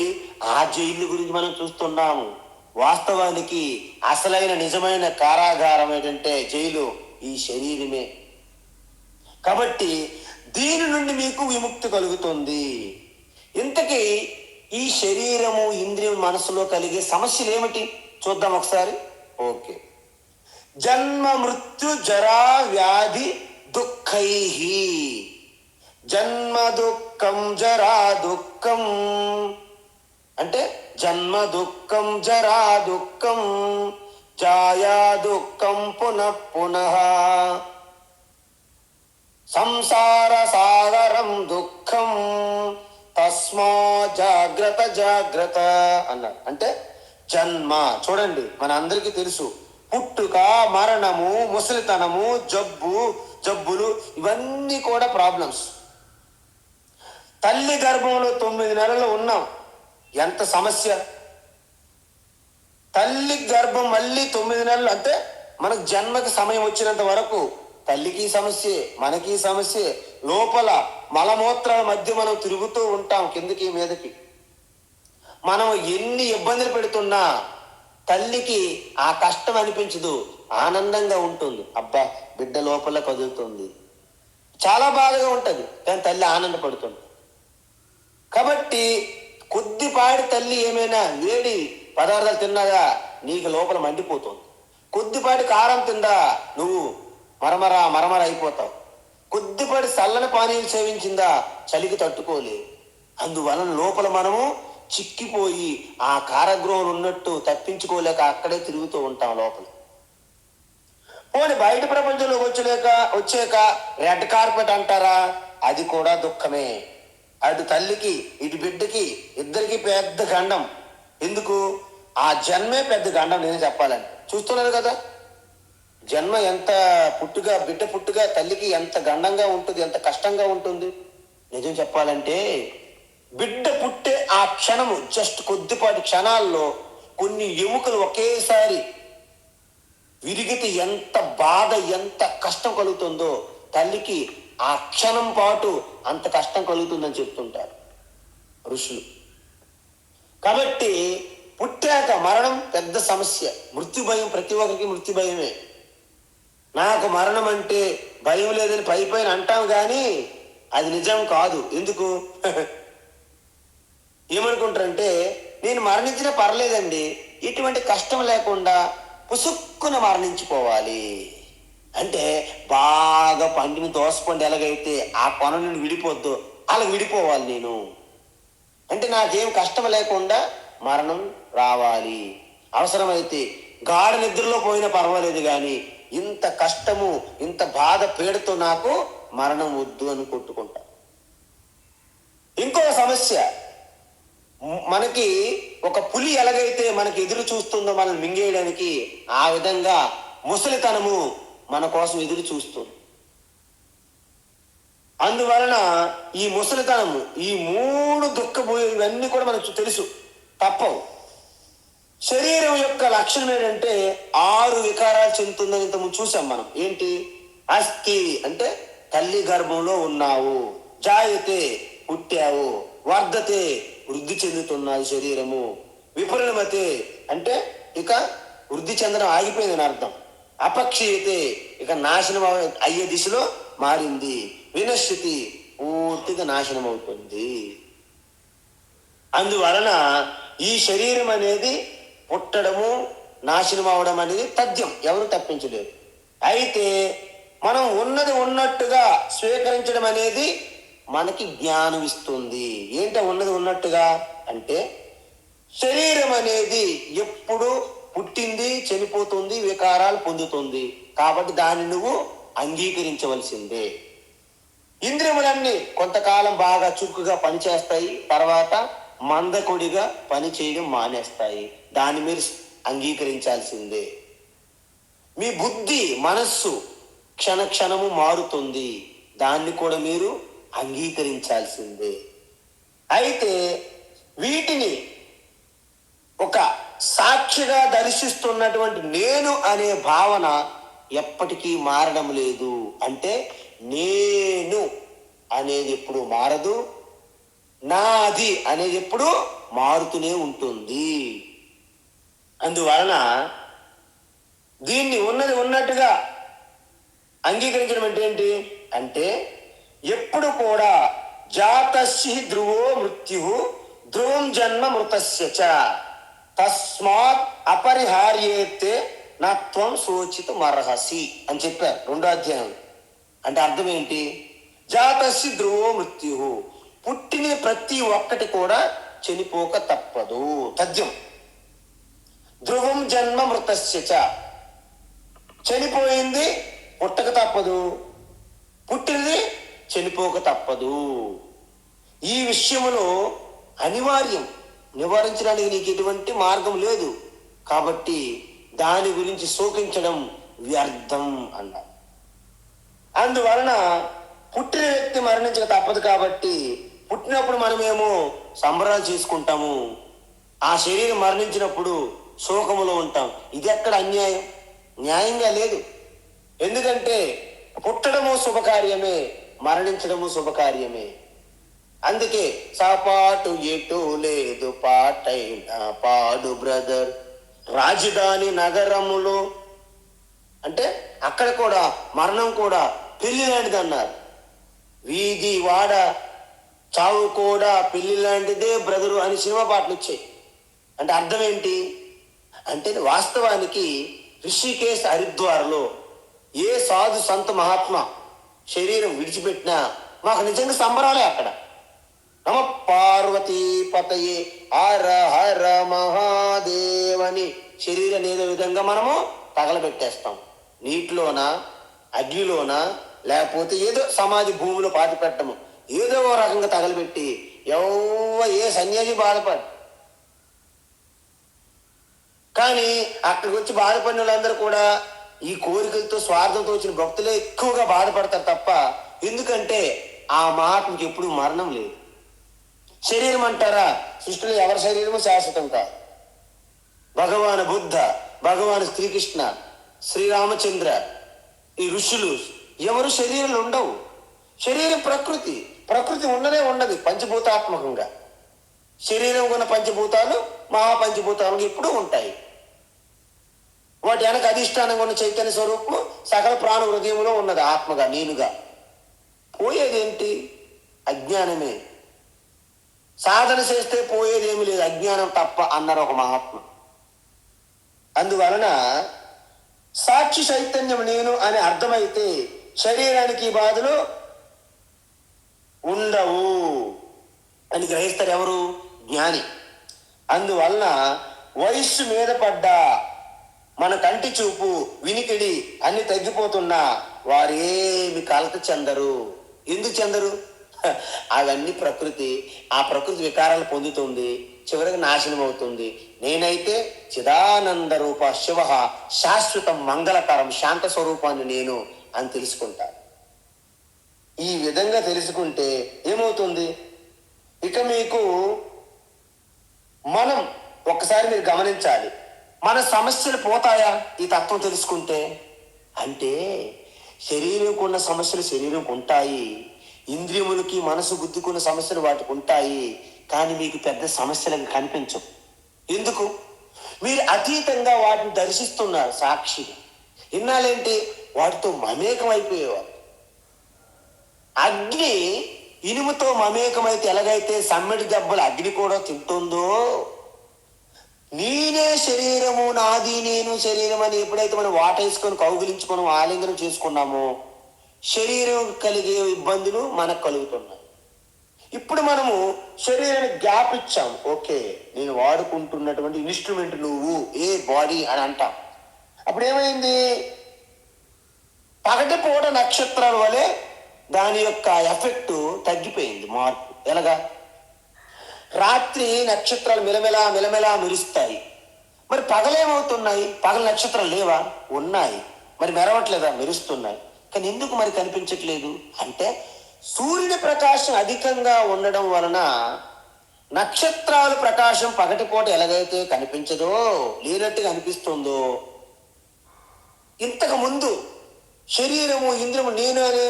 ఆ జైలు గురించి మనం చూస్తున్నాము. వాస్తవానికి అసలైన నిజమైన కారాగారం ఏంటంటే జైలు ఈ శరీరమే. కాబట్టి దీని నుండి మీకు విముక్తి కలుగుతుంది. ఇంతకీ ఈ శరీరము ఇంద్రియం మనసులో కలిగే సమస్యలు ఏమిటి చూద్దాం ఒకసారి. ఓకే, జన్మ మృత్యు జరా వ్యాధి దుఃఖై. జన్మ దుఃఖం జరా దుఃఖం అంటే జన్మ దుఃఖం జరా దుఃఖం జాయా దుఃఖం పునః పునః సంసార సాగరం దుఃఖం తస్మా జాగ్రత్త జాగ్రత్త అన్నారు. అంటే జన్మ చూడండి, మన అందరికీ తెలుసు, పుట్టుక, మరణము, ముసలితనము, జబ్బులు ఇవన్నీ కూడా ప్రాబ్లమ్స్. తల్లి గర్భంలో 9 నెలలు ఉన్నాం, ఎంత సమస్య. తల్లి గర్భం మళ్ళీ 9 నెలలు అంటే మనకు జన్మకి సమయం వచ్చినంత వరకు తల్లికి సమస్యే, మనకి సమస్యే. లోపల మలమూత్రాల మధ్య మనం తిరుగుతూ ఉంటాం కిందకి మీదకి. మనం ఎన్ని ఇబ్బందులు పెడుతున్నా తల్లికి ఆ కష్టం అనిపించదు, ఆనందంగా ఉంటుంది. అబ్బా బిడ్డ లోపల కదులుతుంది, చాలా బాధగా ఉంటుంది, కానీ తల్లి ఆనందపడుతుంది. కాబట్టి కొద్దిపాటి తల్లి ఏమైనా వేడి పదార్థాలు తిన్నదా నీకు లోపల మండిపోతుంది. కొద్దిపాటి కారం తిందా నువ్వు మరమర అయిపోతావు. కొద్దిపాటి చల్లని పానీయాలు సేవించిందా చలికి తట్టుకోలే. అందువలన లోపల మనము చిక్కిపోయి ఆ కారాగృహంలో ఉన్నట్టు తప్పించుకోలేక అక్కడే తిరుగుతూ ఉంటాం లోపల. పోనీ బయట ప్రపంచంలోకి వచ్చాక రెడ్ కార్పెట్ అంటారా, అది కూడా దుఃఖమే. అటు తల్లికి ఇటు బిడ్డకి ఇద్దరికి పెద్ద గండం. ఎందుకు? ఆ జన్మే పెద్ద గండం. నేను చెప్పాలని చూస్తున్నారు కదా, జన్మ ఎంత బిడ్డ పుట్టుగా తల్లికి ఎంత గండంగా ఉంటుంది, ఎంత కష్టంగా ఉంటుంది. నిజం చెప్పాలంటే బిడ్డ పుట్టే ఆ క్షణము జస్ట్ కొద్దిపాటి క్షణాల్లో కొన్ని ఎముకలు ఒకేసారి విరిగితే ఎంత బాధ, ఎంత కష్టం కలుగుతుందో తల్లికి ఆ క్షణం పాటు అంత కష్టం కలుగుతుందని చెప్తుంటారు ఋషులు. కాబట్టి పుట్టాక మరణం పెద్ద సమస్య. మృత్యు భయం, ప్రతి ఒక్కరికి మృత్యు భయమే. నాకు మరణం అంటే భయం లేదని పైపైన అంటాం కానీ అది నిజం కాదు. ఎందుకు? ఏమనుకుంటారంటే నేను మరణించినా పర్లేదండి, ఎటువంటి కష్టం లేకుండా పుసుక్కున మరణించిపోవాలి అంటే బాగా పండిన దోసపండు ఎలాగైతే ఆ కొన నుండి విడిపోద్దో అలా విడిపోవాలి నేను. అంటే నాకేం కష్టం లేకుండా మరణం రావాలి. అవసరమైతే గాఢ నిద్రలో పోయినా పర్వాలేదు, కానీ ఇంత కష్టము ఇంత బాధ పీడతో నాకు మరణం వద్దు అని కొట్టుకుంటా. ఇంకో సమస్య, మనకి ఒక పులి ఎలాగైతే మనకి ఎదురు చూస్తుందో మనల్ని మింగేయడానికి, ఆ విధంగా ముసలితనము మన కోసం ఎదురు చూస్తుంది. అందువలన ఈ ముసలితనము, ఈ 3 ఇవన్నీ కూడా మనకు తెలుసు, తప్పవు. శరీరం యొక్క లక్షణం ఏంటంటే 6 వికారాలు చెందుతుందని ఇంతకుముందు చూసాం మనం. ఏంటి? అస్థి అంటే తల్లి గర్భంలో ఉన్నావు, జాయతే పుట్టావు, వర్ధతే వృద్ధి చెందుతున్నది శరీరము, విపరిణమతే అంటే ఇక వృద్ధి చెందడం ఆగిపోయిందని అర్థం, అపక్షీయతే ఇక నాశనం అయ్యే దిశలో మారింది, వినశ్యతి పూర్తిగా నాశనం అవుతుంది. అందువలన ఈ శరీరం అనేది పుట్టడము నాశనం అవడం అనేది తథ్యం, ఎవరు తప్పించలేరు. అయితే మనం ఉన్నది ఉన్నట్టుగా స్వీకరించడం అనేది మనకి జ్ఞానం ఇస్తుంది. ఏంటో ఉన్నది ఉన్నట్టుగా అంటే, శరీరం అనేది ఎప్పుడు పుట్టింది, చనిపోతుంది, వికారాలు పొందుతుంది, కాబట్టి దాన్ని నువ్వు అంగీకరించవలసిందే. ఇంద్రియములన్నీ కొంతకాలం బాగా చురుకుగా పనిచేస్తాయి, తర్వాత మందకొడిగా పని చేయడం మానేస్తాయి, దాన్ని మీరు అంగీకరించాల్సిందే. మీ బుద్ధి మనస్సు క్షణము మారుతుంది, దాన్ని కూడా మీరు అంగీకరించాల్సిందే. అయితే వీటిని ఒక సాక్షిగా దర్శిస్తున్నటువంటి నేను అనే భావన ఎప్పటికీ మారడం లేదు. అంటే నేను అనేది ఎప్పుడు మారదు, నాది అనేది ఎప్పుడు మారుతూనే ఉంటుంది. అందువలన దీన్ని ఉన్నది ఉన్నట్టుగా అంగీకరించడం అంటే ఏంటి అంటే, ఎప్పుడు కూడా జాతస్య ధ్రువో మృత్యు ధ్రువం జన్మ మృతస్య చ తస్మాత్ అపరిహార్యేతే నత్వం శోచితుమర్హసి అని చెప్పారు 2వ అధ్యాయం. అంటే అర్థం ఏంటి? జాతస్య ధ్రువో మృత్యు, పుట్టిన ప్రతి ఒక్కటి కూడా చనిపోక తప్పదు, తథ్యం. ధ్రువం జన్మ మృతస్య చ, చనిపోయింది పుట్టక తప్పదు, పుట్టినది చనిపోక తప్పదు. ఈ విషయములో అనివార్యం, నివారించడానికి నీకు ఎటువంటి మార్గం లేదు, కాబట్టి దాని గురించి శోకించడం వ్యర్థం అన్నారు. అందువలన పుట్టిన వ్యక్తి మరణించక తప్పదు, కాబట్టి పుట్టినప్పుడు మనమేమో సంబరాలు చేసుకుంటాము, ఆ శరీరం మరణించినప్పుడు శోకములో ఉంటాం. ఇది ఎక్కడ అన్యాయం? న్యాయంగా లేదు. ఎందుకంటే పుట్టడము శుభకార్యమే, మరణించడము శుభకార్యమే. అందుకే సాపాటు ఎటు లేదు పాటైనా పాడు బ్రదర్ రాజధాని నగరములో, అంటే అక్కడ కూడా మరణం కూడా పెళ్లి లాంటిది అన్నారు. వీధి వాడ చావు కూడా పెళ్లి లాంటిదే బ్రదరు అని సినిమా పాటలు వచ్చాయి. అంటే అర్థం ఏంటి అంటే, వాస్తవానికి ఋషికేశ్ హరిద్వార్లో ఏ సాధు సంత మహాత్మా శరీరం విడిచిపెట్టినా మాకు నిజంగా సంబరాలే అక్కడ. నమ పార్వతీ పతయే హర హర మహాదేవని శరీరం ఏదో విధంగా మనము తగలబెట్టేస్తాం, నీటిలోన అగ్నిలోన, లేకపోతే ఏదో సమాధి భూమిలో పాతి పెట్టము, ఏదో ఒక రకంగా తగలబెట్టి ఏ సన్యాసి బాధపడు. కానీ అక్కడికి వచ్చి బాధపడిన వాళ్ళందరూ కూడా ఈ కోరికలతో స్వార్థంతో వచ్చిన భక్తులే ఎక్కువగా బాధపడతారు తప్ప, ఎందుకంటే ఆ మహాత్ముకి ఎప్పుడు మరణం లేదు. శరీరం అంటారా, సృష్టిలో ఎవరి శరీరము శాశ్వతం కాదు. భగవాన్ బుద్ధ, భగవాన్ శ్రీకృష్ణ, శ్రీరామచంద్ర, ఈ ఋషులు ఎవరు శరీరాలు ఉండవు. శరీరం ప్రకృతి, ప్రకృతి ఉండనే ఉండదు పంచభూతాత్మకంగా. శరీరం ఉన్న పంచభూతాలు మహాపంచభూతాలు ఎప్పుడూ ఉంటాయి. వాటి వెనక అధిష్టానంగా ఉన్న చైతన్య స్వరూపము సకల ప్రాణ హృదయంలో ఉన్నది, ఆత్మగా నేనుగా. పోయేదేంటి? అజ్ఞానమే. సాధన చేస్తే పోయేదేమి లేదు, అజ్ఞానం తప్ప అన్నారు ఒక మహాత్మ. అందువలన సాక్షి చైతన్యం నేను అని అర్థమైతే శరీరానికి ఈ బాధలు ఉండవు అని గ్రహిస్తారు ఎవరు? జ్ఞాని. అందువలన వయస్సు మీద పడ్డా, మన కంటి చూపు, వినికిడి అన్ని తగ్గిపోతున్నా వారేమి కలత చెందరు. ఎందుకు చెందరు? అవన్నీ ప్రకృతి. ఆ ప్రకృతి వికారాలు పొందుతుంది, చివరికి నాశనం అవుతుంది. నేనైతే చిదానంద రూప శివ, శాశ్వతం మంగళకరం శాంత స్వరూపాన్ని నేను అని తెలుసుకుంటాను. ఈ విధంగా తెలుసుకుంటే ఏమవుతుంది? ఇక మీకు మనం ఒక్కసారి మీరు గమనించాలి, మన సమస్యలు పోతాయా ఈ తత్వం తెలుసుకుంటే? అంటే శరీరంకు ఉన్న సమస్యలు శరీరంకు ఉంటాయి, ఇంద్రియములకి మనసు బుద్ధికున్న సమస్యలు వాటికి ఉంటాయి, కానీ మీకు పెద్ద సమస్యలకు కనిపించవు. ఎందుకు? మీరు అతీతంగా వాటిని దర్శిస్తున్నారు సాక్షిగా. ఇన్నాళ్ళేంటి? వాటితో మమేకం అయిపోయేవారు. అగ్ని ఇనుముతో మమేకమైతే ఎలాగైతే సమ్మెడి దెబ్బలు అగ్ని కూడా తింటుందో, నేనే శరీరము, నాది నేను శరీరం అని ఎప్పుడైతే మనం వాటేసుకొని కౌగిలించుకొని ఆలింగనం చేసుకున్నామో శరీరం కలిగే ఇబ్బందులు మనకు కలుగుతున్నాయి. ఇప్పుడు మనము శరీరానికి గ్యాప్ ఇచ్చాం. ఓకే, నేను వాడుకుంటున్నటువంటి ఇన్స్ట్రుమెంట్ నువ్వు, ఏ బాడీ అని అంటాం. అప్పుడు ఏమైంది? పగటిపూట నక్షత్రాల వలె దాని యొక్క ఎఫెక్ట్ తగ్గిపోయింది, మార్పు. ఎలాగా? రాత్రి నక్షత్రాలు మిలమిలా మిలమిలా మెరుస్తాయి, మరి పగలేమవుతున్నాయి? పగల నక్షత్రాలు లేవా? ఉన్నాయి, మరి మెరవట్లేదా? మెరుస్తున్నాయి. కానీ ఎందుకు మరి కనిపించట్లేదు అంటే సూర్యుని ప్రకాశం అధికంగా ఉండడం వలన నక్షత్రాల ప్రకాశం పగటిపూట ఎలాగైతే కనిపించదో, లేనట్టుగా అనిపిస్తుందో, ఇంతకు ముందు శరీరము ఇంద్రియము నేను అనే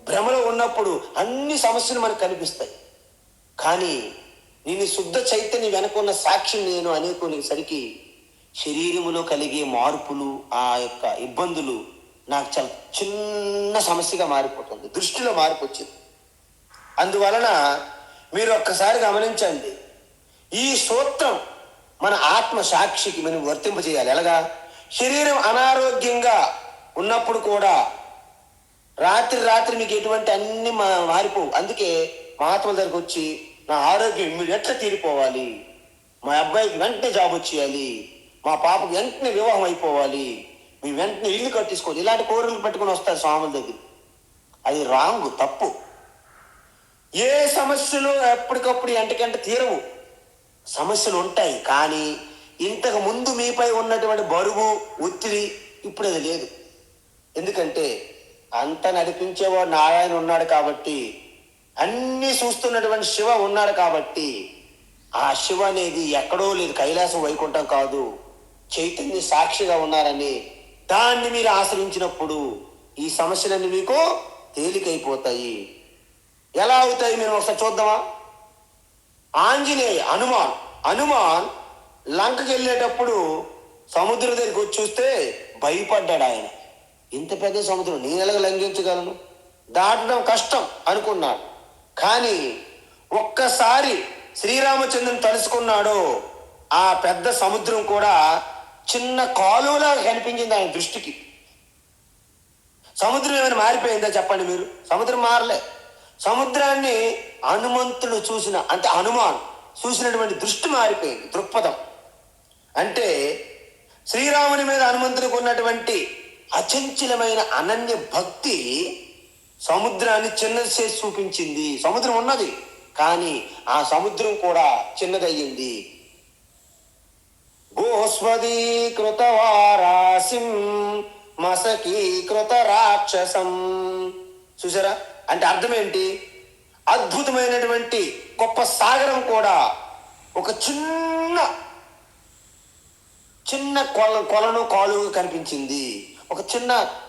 భ్రమలో ఉన్నప్పుడు అన్ని సమస్యలు మనకు కనిపిస్తాయి. కానీ నేను శుద్ధ చైతన్యం వెనకున్న సాక్షి నేను అనేకొనేసరికి శరీరములో కలిగే మార్పులు, ఆ యొక్క ఇబ్బందులు నాకు చాలా చిన్న సమస్యగా మారిపోతుంది, దృష్టిలో మార్పు వచ్చింది. అందువలన మీరు ఒక్కసారి గమనించండి, ఈ సూత్రం మన ఆత్మ సాక్షికి మనం వర్తింపజేయాలి. ఎలాగా? శరీరం అనారోగ్యంగా ఉన్నప్పుడు కూడా రాత్రి మీకు ఎటువంటి అన్ని మారిపోవు. అందుకే మహాత్ముల దగ్గరకు వచ్చి నా ఆరోగ్యం ఇమ్మీడియట్గా తీరిపోవాలి, మా అబ్బాయికి వెంటనే జాబ్ వచ్చేయాలి, మా పాపకి వెంటనే వివాహం అయిపోవాలి, మీ వెంటనే ఇల్లు కట్టించుకోవాలి, ఇలాంటి కోరికలు పెట్టుకుని వస్తారు స్వాముల దగ్గర. అది రాంగ్, తప్పు. ఏ సమస్యలు ఎప్పటికప్పుడు ఎంటకంటే తీరవు. సమస్యలు ఉంటాయి, కానీ ఇంతకు ముందు మీపై ఉన్నటువంటి బరువు, ఒత్తిడి ఇప్పుడు అది లేదు. ఎందుకంటే అంత నడిపించేవాడు నారాయణ ఉన్నాడు కాబట్టి, అన్నీ చూస్తున్నటువంటి శివ ఉన్నాడు కాబట్టి, ఆ శివ అనేది ఎక్కడో లేదు, కైలాసం వైకుంఠం కాదు, చైతన్య సాక్షిగా ఉన్నారని దాన్ని మీరు ఆశ్రయించినప్పుడు ఈ సమస్యలన్నీ మీకు తేలికైపోతాయి. ఎలా అవుతాయి మీరు ఒకసారి చూద్దామా? ఆంజనేయ హనుమాన్ లంకకి వెళ్ళేటప్పుడు సముద్రం దగ్గరికి వచ్చి చూస్తే భయపడ్డాడు ఆయన. ఇంత పెద్ద సముద్రం నేను ఎలాగ లంఘించగలను, దాటడం కష్టం అనుకున్నాడు. కానీ ఒక్కసారి శ్రీరామచంద్రుని తలుసుకున్నాడో ఆ పెద్ద సముద్రం కూడా చిన్న కాలువలా కనిపించింది ఆయన దృష్టికి. సముద్రం ఏమైనా మారిపోయిందా చెప్పండి మీరు? సముద్రం మారలే. సముద్రాన్ని హనుమంతుడు హనుమాన్ చూసినటువంటి దృష్టి మారిపోయింది, దృక్పథం. అంటే శ్రీరాముని మీద హనుమంతుడికి ఉన్నటువంటి అచంచలమైన అనన్య భక్తి సముద్రాన్ని చిన్నది చేసి చూపించింది. సముద్రం ఉన్నది, కానీ ఆ సముద్రం కూడా చిన్నదయ్యింది. గోస్వదీకృత వారాసిం మసకీకృత రాక్షసం. చూసారా? అంటే అర్థం ఏంటి? అద్భుతమైనటువంటి గొప్ప సాగరం కూడా ఒక చిన్న కొలను కాలువగా కనిపించింది.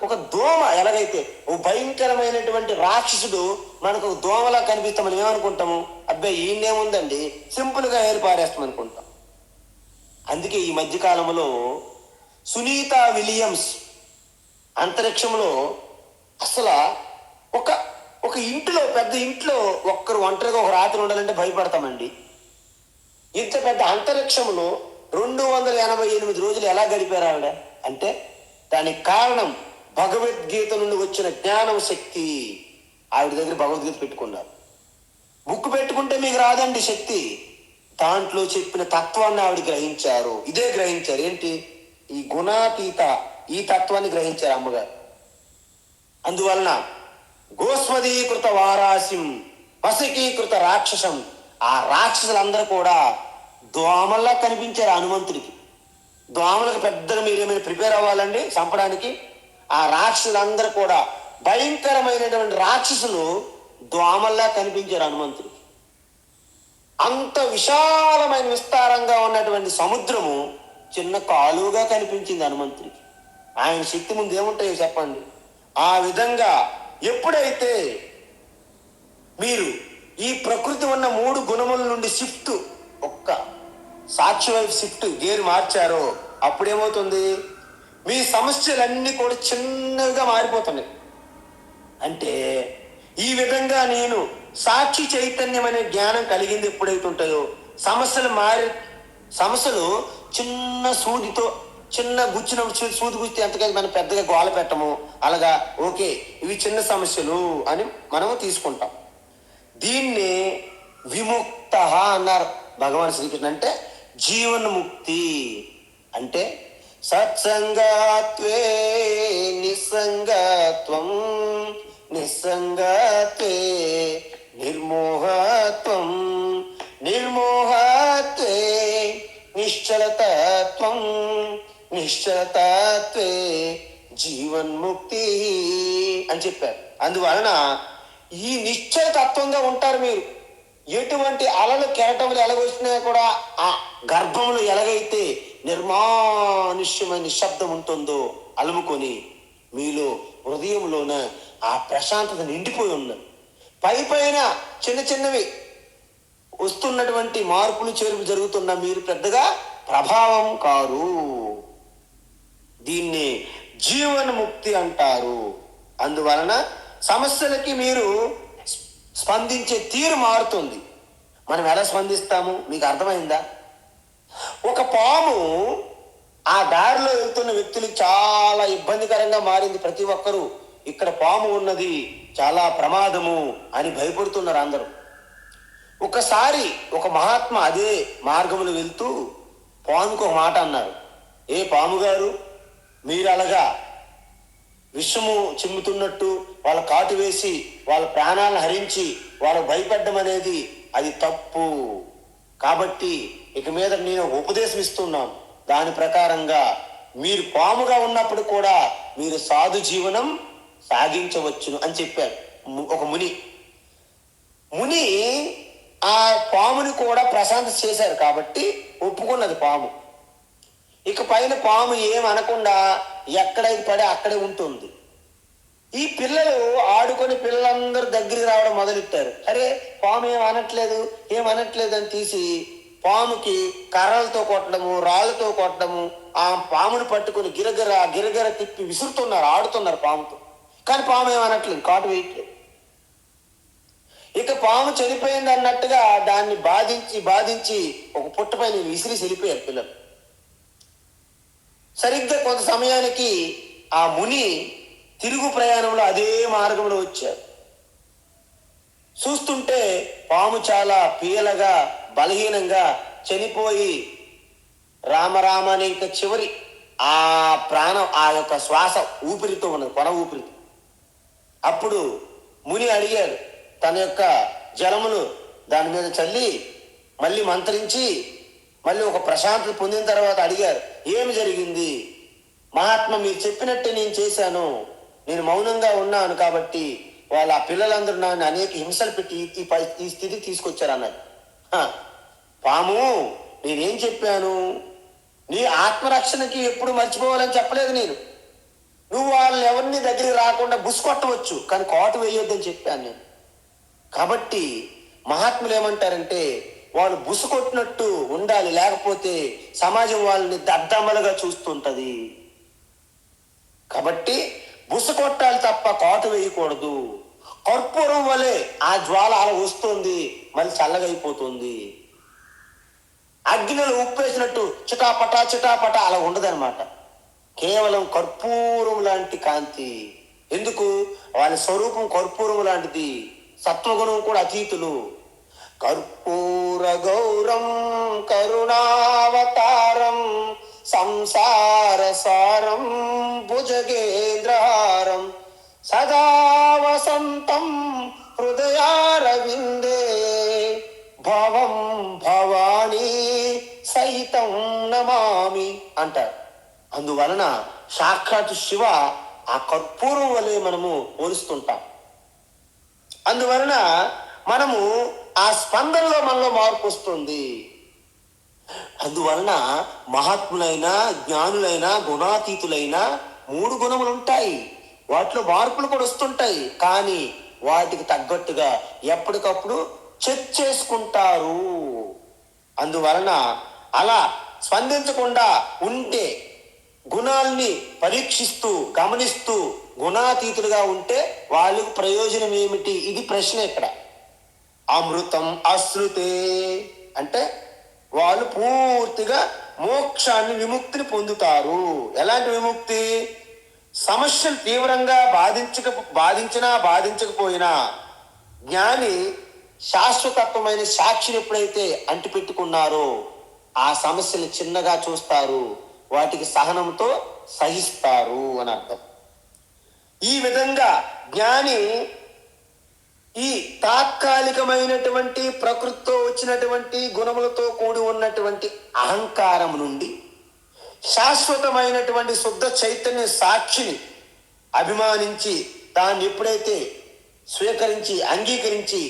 ఒక దోమ ఎలాగైతే ఓ భయంకరమైనటువంటి రాక్షసుడు మనకు ఒక దోమలా కనిపిస్తాం, మనం ఏమనుకుంటాము? అబ్బాయి ఈయనేముందండి, సింపుల్గా ఏర్పారేస్తాం అనుకుంటాం. అందుకే ఈ మధ్యకాలంలో సునీత విలియమ్స్ అంతరిక్షంలో అసలు ఒక ఇంట్లో, పెద్ద ఇంట్లో ఒక్కరు ఒంటరిగా ఒక రాత్రి ఉండాలంటే భయపడతామండి. ఇంత పెద్ద అంతరిక్షంలో 288 రోజులు ఎలా గడిపారు ఆవిడ అంటే దానికి కారణం భగవద్గీత నుండి వచ్చిన జ్ఞానం శక్తి. ఆవిడ దగ్గర భగవద్గీత పెట్టుకున్నారు. బుక్ పెట్టుకుంటే మీకు రాదండి శక్తి. దాంట్లో చెప్పిన తత్వాన్ని ఆవిడ గ్రహించారు. ఇదే గ్రహించారు. ఏంటి? ఈ గుణాతీత ఈ తత్వాన్ని గ్రహించారు అమ్మగారు. అందువలన గోస్మదీకృత వారాసిం పసకీకృత రాక్షసం, ఆ రాక్షసులందరూ కూడా దోమల్లా కనిపించారు హనుమంతుడికి. దోమలకు పెద్దగా మీరేమైనా ప్రిపేర్ అవ్వాలండి చంపడానికి. ఆ రాక్షసులందరూ కూడా భయంకరమైనటువంటి రాక్షసులు దోమల్లా కనిపించారు హనుమంతుడికి. అంత విశాలమైన విస్తారంగా ఉన్నటువంటి సముద్రము చిన్న కాలువగా కనిపించింది హనుమంతుడికి. ఆయన శక్తి ముందు ఏముంటాయో చెప్పండి. ఆ విధంగా ఎప్పుడైతే మీరు ఈ ప్రకృతి ఉన్న 3 గుణముల నుండి షిఫ్ట్, ఒక్క సాక్షి వైపు షిఫ్ట్ గేర్ మార్చారో అప్పుడేమవుతుంది? మీ సమస్యలన్నీ కూడా చిన్నవిగా మారిపోతున్నాయి. అంటే ఈ విధంగా నేను సాక్షి చైతన్యం అనే జ్ఞానం కలిగింది ఎప్పుడైతే ఉంటాయో సమస్యలు చిన్న సూదితో, చిన్న గుచ్చిన సూది గుచ్చితే ఎంతకైనా మనం పెద్దగా గోల పెట్టము. అలాగా ఓకే ఇవి చిన్న సమస్యలు అని మనము తీసుకుంటాం. దీన్ని విముక్త అన్నారు భగవాన్ శ్రీకృష్ణ. అంటే జీవన్ముక్తి అంటే సత్సంగత్వే నిస్సంగత్వం, నిస్సంగత్వే నిర్మోహత్వం, నిర్మోహత్వే నిశ్చలతత్వం, నిశ్చలతత్వే జీవన్ముక్తి అని చెప్పారు. అందువలన ఈ నిశ్చలతత్వంగా ఉంటారు మీరు. ఎటువంటి అలలు కెరటములు ఎలాగొచ్చినా కూడా ఆ గర్భంలో ఎలాగైతే నిర్మానుష్యమైన నిశ్శబ్దం ఉంటుందో అలుముకొని మీలో హృదయంలోన ఆ ప్రశాంతత నిండిపోయి ఉన్నది. పైన చిన్న చిన్నవి వస్తున్నటువంటి మార్పులు చేర్పు జరుగుతున్న మీరు పెద్దగా ప్రభావం కారు. దీన్ని జీవన్ముక్తి అంటారు. అందువలన సమస్యలకి మీరు స్పందించే తీరు మారుతుంది. మనం ఎలా స్పందిస్తాము మీకు అర్థమైందా? ఒక పాము ఆ దారిలో వెళ్తున్న వ్యక్తులకు చాలా ఇబ్బందికరంగా మారింది. ప్రతి ఒక్కరూ ఇక్కడ పాము ఉన్నది, చాలా ప్రమాదము అని భయపడుతున్నారు అందరూ. ఒకసారి ఒక మహాత్మా అదే మార్గములు వెళ్తూ పాముకు ఒక మాట అన్నారు. ఏ పాము గారు, మీరు అలాగా విషము చిమ్ముతున్నట్టు వాళ్ళ కాటు వేసి వాళ్ళ ప్రాణాలను హరించి వాళ్ళు భయపడ్డం అనేది అది తప్పు. కాబట్టి ఇక మీద నేను ఉపదేశం ఇస్తున్నాను. దాని ప్రకారంగా మీరు పాముగా ఉన్నప్పుడు కూడా మీరు సాధు జీవనం సాగించవచ్చును అని చెప్పారు ఒక ముని. ముని ఆ పాముని కూడా ప్రశాంత చేశారు కాబట్టి ఒప్పుకున్నది పాము. ఇక పైన పాము ఏమనకుండా ఎక్కడైతే పడే అక్కడే ఉంటుంది. ఈ పిల్లలు ఆడుకొని పిల్లలందరూ దగ్గరికి రావడం మొదలెట్టారు. అరే పాము ఏమనట్లేదు అని తీసి పాముకి కర్రలతో కొట్టడము, రాళ్ళతో కొట్టడము, ఆ పాముని పట్టుకొని గిరగిర తిప్పి విసురుతున్నారు, ఆడుతున్నారు పాముతో. కానీ పాము ఏమనట్లేదు, కాటు వేయట్లేదు. ఇక పాము చనిపోయింది అన్నట్టుగా దాన్ని బాధించి ఒక పుట్టపైన విసిరి వెళ్ళిపోయారు పిల్లలు. సరిగ్గా కొంత సమయానికి ఆ ముని తిరుగు ప్రయాణంలో అదే మార్గంలో వచ్చారు. చూస్తుంటే పాము చాలా పీలగా బలహీనంగా చనిపోయి రామరామ అని ఇంకా చివరి ఆ ప్రాణం ఆ యొక్క శ్వాస ఊపిరితో ఉన్నది, కొన ఊపిరితో. అప్పుడు ముని అడిగారు, తన యొక్క జలములు దాని మీద చల్లి మళ్ళీ మంత్రించి మళ్ళీ ఒక ప్రశాంతత పొందిన తర్వాత అడిగారు, ఏమి జరిగింది? మహాత్మ, మీరు చెప్పినట్టే నేను చేశాను, నేను మౌనంగా ఉన్నాను కాబట్టి వాళ్ళ ఆ పిల్లలందరూ నన్ను అనేక హింసలు పెట్టి ఈ స్థితికి తీసుకొచ్చారు అన్నది. పాము, నేనేం చెప్పాను? నీ ఆత్మరక్షణకి ఎప్పుడు మర్చిపోవాలని చెప్పలేదు నేను. నువ్వు వాళ్ళని ఎవరిని దగ్గరికి రాకుండా బుసుకొట్టవచ్చు, కానీ కోట వేయొద్దని చెప్పాను నేను. కాబట్టి మహాత్ములు ఏమంటారంటే వాళ్ళు బుసుకొట్టినట్టు ఉండాలి, లేకపోతే సమాజం వాళ్ళని దద్దమ్మలుగా చూస్తుంటది. కాబట్టి బుసకొట్టాలి తప్ప కోట వేయకూడదు. కర్పూరం వలె ఆ జ్వాల అలా వస్తుంది, మళ్ళీ చల్లగైపోతుంది. అగ్నిలో ఉప్పేసినట్టు చిటాపటా అలా ఉండదన్నమాట. కేవలం కర్పూరం లాంటి కాంతి. ఎందుకు? వాళ్ళ స్వరూపం కర్పూరం లాంటిది, సత్వగుణం కూడా అతీతులు. కర్పూర గౌరం కరుణావతారం సంసార సారం భుజగేంద్రహారం సదా వసంతం హృదయారవిందే భవం భవానీ సహితం నమామి అంటారు. అందువలన సాక్షాత్ శివ ఆ కర్పూరం వలె మనము పోలుస్తుంటాం. అందువలన మనము ఆ స్పందనలో మనలో మార్పు వస్తుంది. అందువలన మహాత్ములైన జ్ఞానులైన గుణాతీతులైన 3 గుణములు ఉంటాయి. వాటిలో మార్పులు కూడా వస్తుంటాయి. కానీ వాటికి తగ్గట్టుగా ఎప్పటికప్పుడు చెక్ చేసుకుంటారు. అందువలన అలా స్పందించకుండా ఉంటే, గుణాల్ని పరీక్షిస్తూ గమనిస్తూ గుణాతీతులుగా ఉంటే వాళ్ళకు ప్రయోజనం ఏమిటి? ఇది ప్రశ్న ఇక్కడ. అమృతం అశ్రుతే అంటే వాళ్ళు పూర్తిగా మోక్షాన్ని, విముక్తిని పొందుతారు. ఎలాంటి విముక్తి? సమస్యలు తీవ్రంగా బాధించకపోయినా జ్ఞాని శాశ్వతత్వమైన సాక్షిని ఎప్పుడైతే అంటిపెట్టుకున్నారో ఆ సమస్యలు చిన్నగా చూస్తారు, వాటికి సహనంతో సహిస్తారు అని అర్థం. ఈ విధంగా జ్ఞాని ఈ తాత్కాలికమైనటువంటి ప్రకృతితో వచ్చినటువంటి గుణములతో కూడి ఉన్నటువంటి అహంకారం నుండి శాశ్వతమైనటువంటి శుద్ధ చైతన్య సాక్షిని అభిమానించి దాన్ని ఎప్పుడైతే స్వీకరించి అంగీకరించి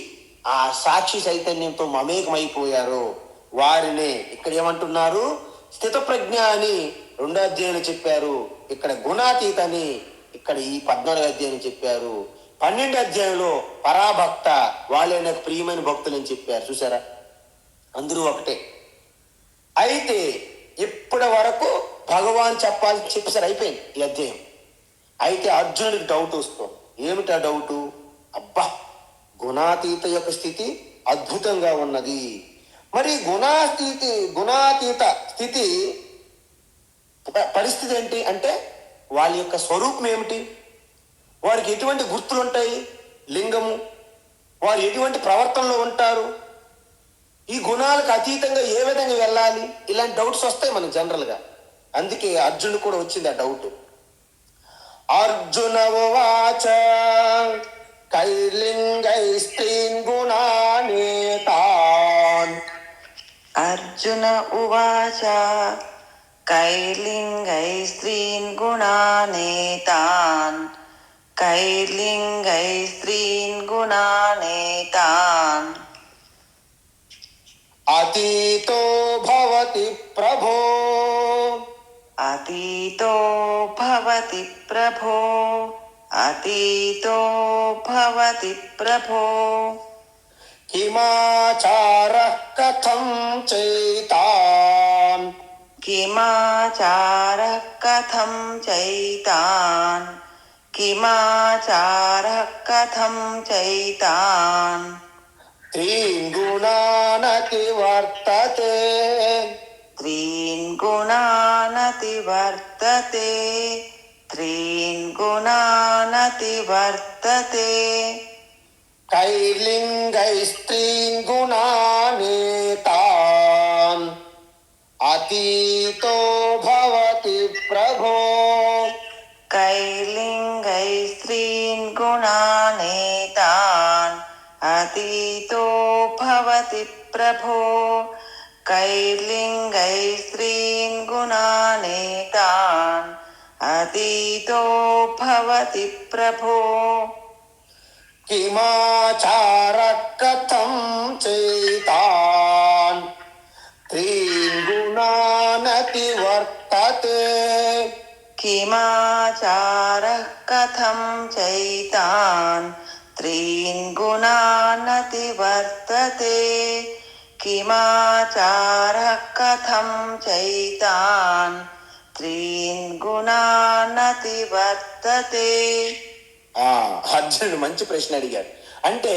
ఆ సాక్షి చైతన్యంతో మమేకమైపోయారో వారినే ఇక్కడ ఏమంటున్నారు? స్థితప్రజ్ఞ అని 2వ అధ్యాయంలో చెప్పారు. ఇక్కడ గుణాతీత అని ఇక్కడ ఈ 14వ అధ్యాయం చెప్పారు. 12వ అధ్యాయంలో పరాభక్త, వాళ్ళే నాకు ప్రియమైన భక్తులు అని చెప్పారు. చూసారా, అందరూ ఒకటే. అయితే ఇప్పటి వరకు భగవాన్ చెప్పేసారు, అయిపోయింది ఈ అధ్యాయం. అయితే అర్జునుడికి డౌట్ వస్తుంది. ఏమిటా డౌటు? అబ్బా, గుణాతీత యొక్క స్థితి అద్భుతంగా ఉన్నది. మరి గుణాతీత స్థితి పరిస్థితి ఏంటి అంటే వాళ్ళ యొక్క స్వరూపం ఏమిటి? వారికి ఎటువంటి గుర్తులు ఉంటాయి? లింగము. వారు ఎటువంటి ప్రవర్తనలో ఉంటారు? ఈ గుణాలకు అతీతంగా ఏ విధంగా వెళ్ళాలి? ఇలాంటి డౌట్స్ వస్తాయి మనకు జనరల్గా. అందుకే అర్జునుడు కూడా వచ్చింది ఆ డౌట్. అర్జున ఉవాచ కైలింగై స్త్రీన్ గుణానేతాన్. అర్జున ఉవాచ కైలింగై స్త్రీన్ గుణానేతాన్. కైలింగై స్త్రీన్ గుణానేతాన్. అతీతో భవతి ప్రభో. అతీతో భవతి ప్రభో. అతీతో భవతి ప్రభో. కిమాచారః కథం చైతాన్. కిమాచారః కథం చైతాన్. కిమాచారః కథం చైతాన్. త్రీన్ గుణానతి వర్తతే. త్రీన్ గుణానతి వర్తతే. త్రీన్ గుణానతి వర్తతే. కైలింగై స్త్రీన్ గుణానేతాన్. అతీతో భవతి ప్రభో. కైలింగై స్త్రీన్ గుణానేతాన్. అతీతో భవతి ప్రభో. కైలింగై స్త్రీన్ గుణానేతాన్. అతీతో భవతి ప్రభో. కిమాచారః కథం చైతాన్. త్రీన్ గుణానతి వర్తతే. కిమాచారః కథం చైతాన్. త్రీన్ గుణానతి వర్తతే. కిమాచారః కథం చైతాన్. త్రీన్ గుణానతి వర్తతే. అర్జునుడు మంచి ప్రశ్న అడిగాడు. అంటే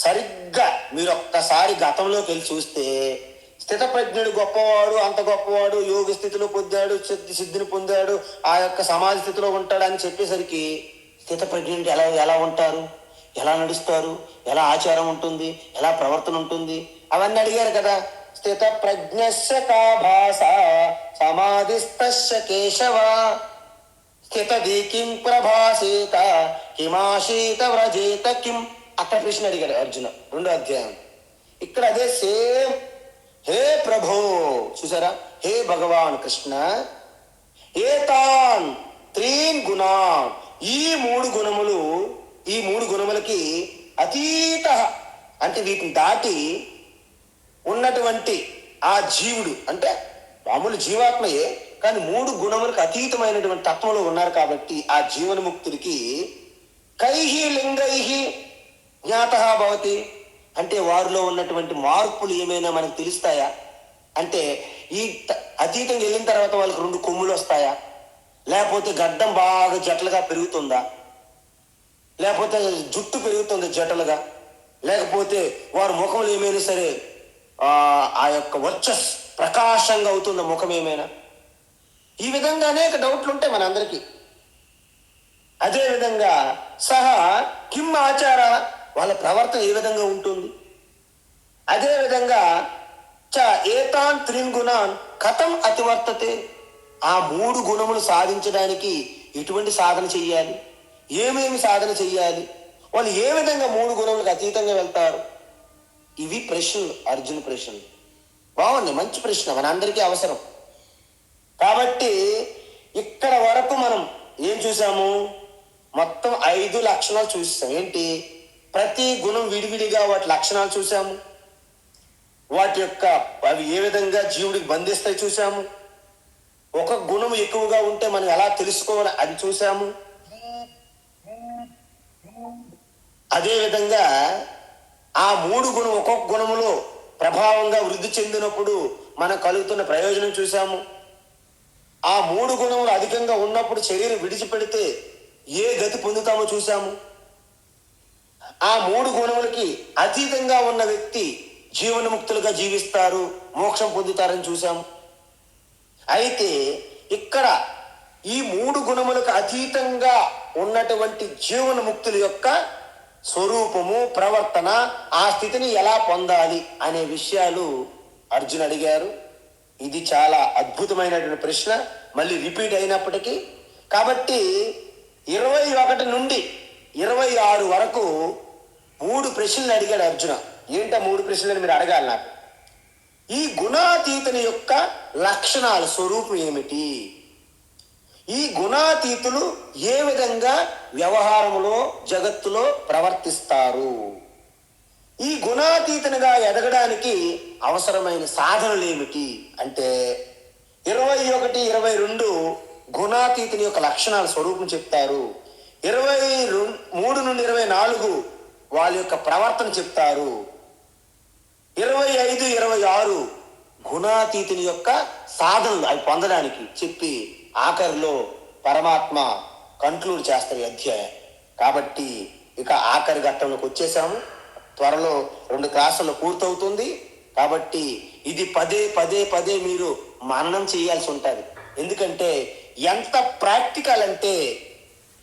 సరిగ్గా మీరు ఒక్కసారి గతంలోకి వెళ్ళి చూస్తే స్థితప్రజ్ఞుడు గొప్పవాడు, అంత గొప్పవాడు, యోగ స్థితిలో పొందాడు, సిద్ధిని పొందాడు, ఆ యొక్క సమాధి స్థితిలో ఉంటాడు అని చెప్పేసరికి స్థితప్రజ్ఞుడు ఎలా ఎలా ఉంటారు, ఎలా నడుస్తారు, ఎలా ఆచారం ఉంటుంది, ఎలా ప్రవర్తన ఉంటుంది, అవన్నీ అడిగారు కదా. స్థిత ప్రజ్ఞస్య కా భాష సమాధిస్తస్య కేశవ స్థితది కిం ప్రభాసేత కిమాశీత వ్రజేత కిం. అక్కడ ప్రశ్న అడిగాడు అర్జున 2వ అధ్యాయం. ఇక్కడ అదే సేమ్. హే ప్రభో, చూసారా, హే భగవాన్ కృష్ణ, ఏతాన్ త్రీన్ గుణాన్, ఈ 3 గుణములు, ఈ 3 గుణములకి అతీత అంటే వీటిని దాటి ఉన్నటువంటి ఆ జీవుడు, అంటే మామూలు జీవాత్మయే కానీ 3 గుణములకు అతీతమైనటువంటి తత్వంలో ఉన్నారు కాబట్టి ఆ జీవన ముక్తుడికి కైహి లింగైహి జ్ఞాత భవతి అంటే వారిలో ఉన్నటువంటి మార్పులు ఏమైనా మనకు తెలుస్తాయా? అంటే ఈ అతీతంగా వెళ్ళిన తర్వాత వాళ్ళకి 2 కొమ్ములు వస్తాయా, లేకపోతే గడ్డం బాగా జట్లుగా పెరుగుతుందా, లేకపోతే జుట్టు పెరుగుతుంది జటలుగా, లేకపోతే వారి ముఖంలో ఏమైనా సరే ఆ యొక్క వర్చస్ ప్రకాశంగా అవుతుందా ముఖం ఏమైనా? ఈ విధంగా అనేక డౌట్లు ఉంటాయి మనందరికీ. అదేవిధంగా సహా కిం ఆచార, వాళ్ళ ప్రవర్తన ఏ విధంగా ఉంటుంది? అదేవిధంగా చ ఏతాన్ త్రీన్ గుణాన్ కథం అతివర్తతే, ఆ 3 గుణములు సాధించడానికి ఎటువంటి సాధన చెయ్యాలి, ఏమేమి సాధన చెయ్యాలి, వాళ్ళు ఏ విధంగా 3 గుణములకు అతీతంగా వెళ్తారు? ఇవి ప్రశ్నలు, అర్జున ప్రశ్నలు. బాగుంది, మంచి ప్రశ్న, మనందరికీ అవసరం. కాబట్టి ఇక్కడ వరకు మనం ఏం చూసాము? మొత్తం 5 లక్షణాలు చూసాం. ఏంటి? ప్రతి గుణం విడివిడిగా వాటి లక్షణాలు చూసాము, వాటి యొక్క అవి ఏ విధంగా జీవుడికి బంధిస్తాయి చూసాము, ఒక గుణం ఎక్కువగా ఉంటే మనం ఎలా తెలుసుకోవాలి అది చూసాము. అదేవిధంగా ఆ 3 గుణం ఒక్కొక్క గుణములో ప్రభావంగా వృద్ధి చెందినప్పుడు మనకు కలుగుతున్న ప్రయోజనం చూసాము. ఆ 3 గుణములు అధికంగా ఉన్నప్పుడు శరీరం విడిచిపెడితే ఏ గతి పొందుతామో చూసాము. ఆ 3 గుణములకి అతీతంగా ఉన్న వ్యక్తి జీవనముక్తులుగా జీవిస్తారు, మోక్షం పొందుతారని చూసాము. అయితే ఇక్కడ ఈ 3 గుణములకు అతీతంగా ఉన్నటువంటి జీవనముక్తుల యొక్క స్వరూపము, ప్రవర్తన, ఆ స్థితిని ఎలా పొందాలి అనే విషయాలు అర్జున్ అడిగారు. ఇది చాలా అద్భుతమైనటువంటి ప్రశ్న, మళ్ళీ రిపీట్ అయినప్పటికీ. కాబట్టి 21 నుండి 26 వరకు 3 ప్రశ్నలు అడిగాడు అర్జున. ఏంటా 3 ప్రశ్నలు మీరు అడగాలి నాకు. ఈ గుణాతీతుని యొక్క లక్షణాలు, స్వరూపం ఏమిటి? ఈ గుణాతీతులు ఏ విధంగా వ్యవహారంలో జగత్తులో ప్రవర్తిస్తారు? ఈ గుణాతీతునిగా ఎదగడానికి అవసరమైన సాధనలు ఏమిటి అంటే 21, 22 గుణాతీతుని యొక్క లక్షణాల స్వరూపం చెప్తారు. 23 నుండి 24 వాళ్ళ యొక్క ప్రవర్తన చెప్తారు. 25, 26 గుణాతీతుని యొక్క సాధనలు అవి పొందడానికి చెప్పి ఆఖరిలో పరమాత్మ కంక్లూడ్ చేస్తారు ఈ అధ్యాయం. కాబట్టి ఇక ఆఖరి ఘట్టంలోకి వచ్చేసాము. త్వరలో 2 క్లాసుల్లో పూర్తవుతుంది. కాబట్టి ఇది పదే మీరు మననం చేయాల్సి ఉంటుంది. ఎందుకంటే ఎంత ప్రాక్టికల్ అంటే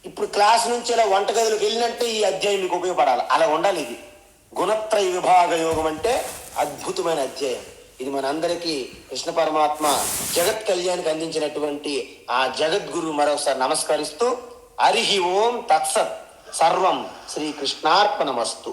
ఇప్పుడు క్లాస్ నుంచి ఇలా వంటగదిలోకి వెళ్ళినట్టే ఈ అధ్యాయం మీకు ఉపయోగపడాలి, అలా ఉండాలి. ఇది గుణత్రయ విభాగ యోగం అంటే అద్భుతమైన అధ్యాయం. ఇది మనందరికీ కృష్ణ పరమాత్మ జగత్ కళ్యాణ్కి అందించినటువంటి ఆ జగద్గురు మరోసారి నమస్కరిస్తూ హరి ఓం తత్సత్ సర్వం శ్రీకృష్ణార్పణమస్తు.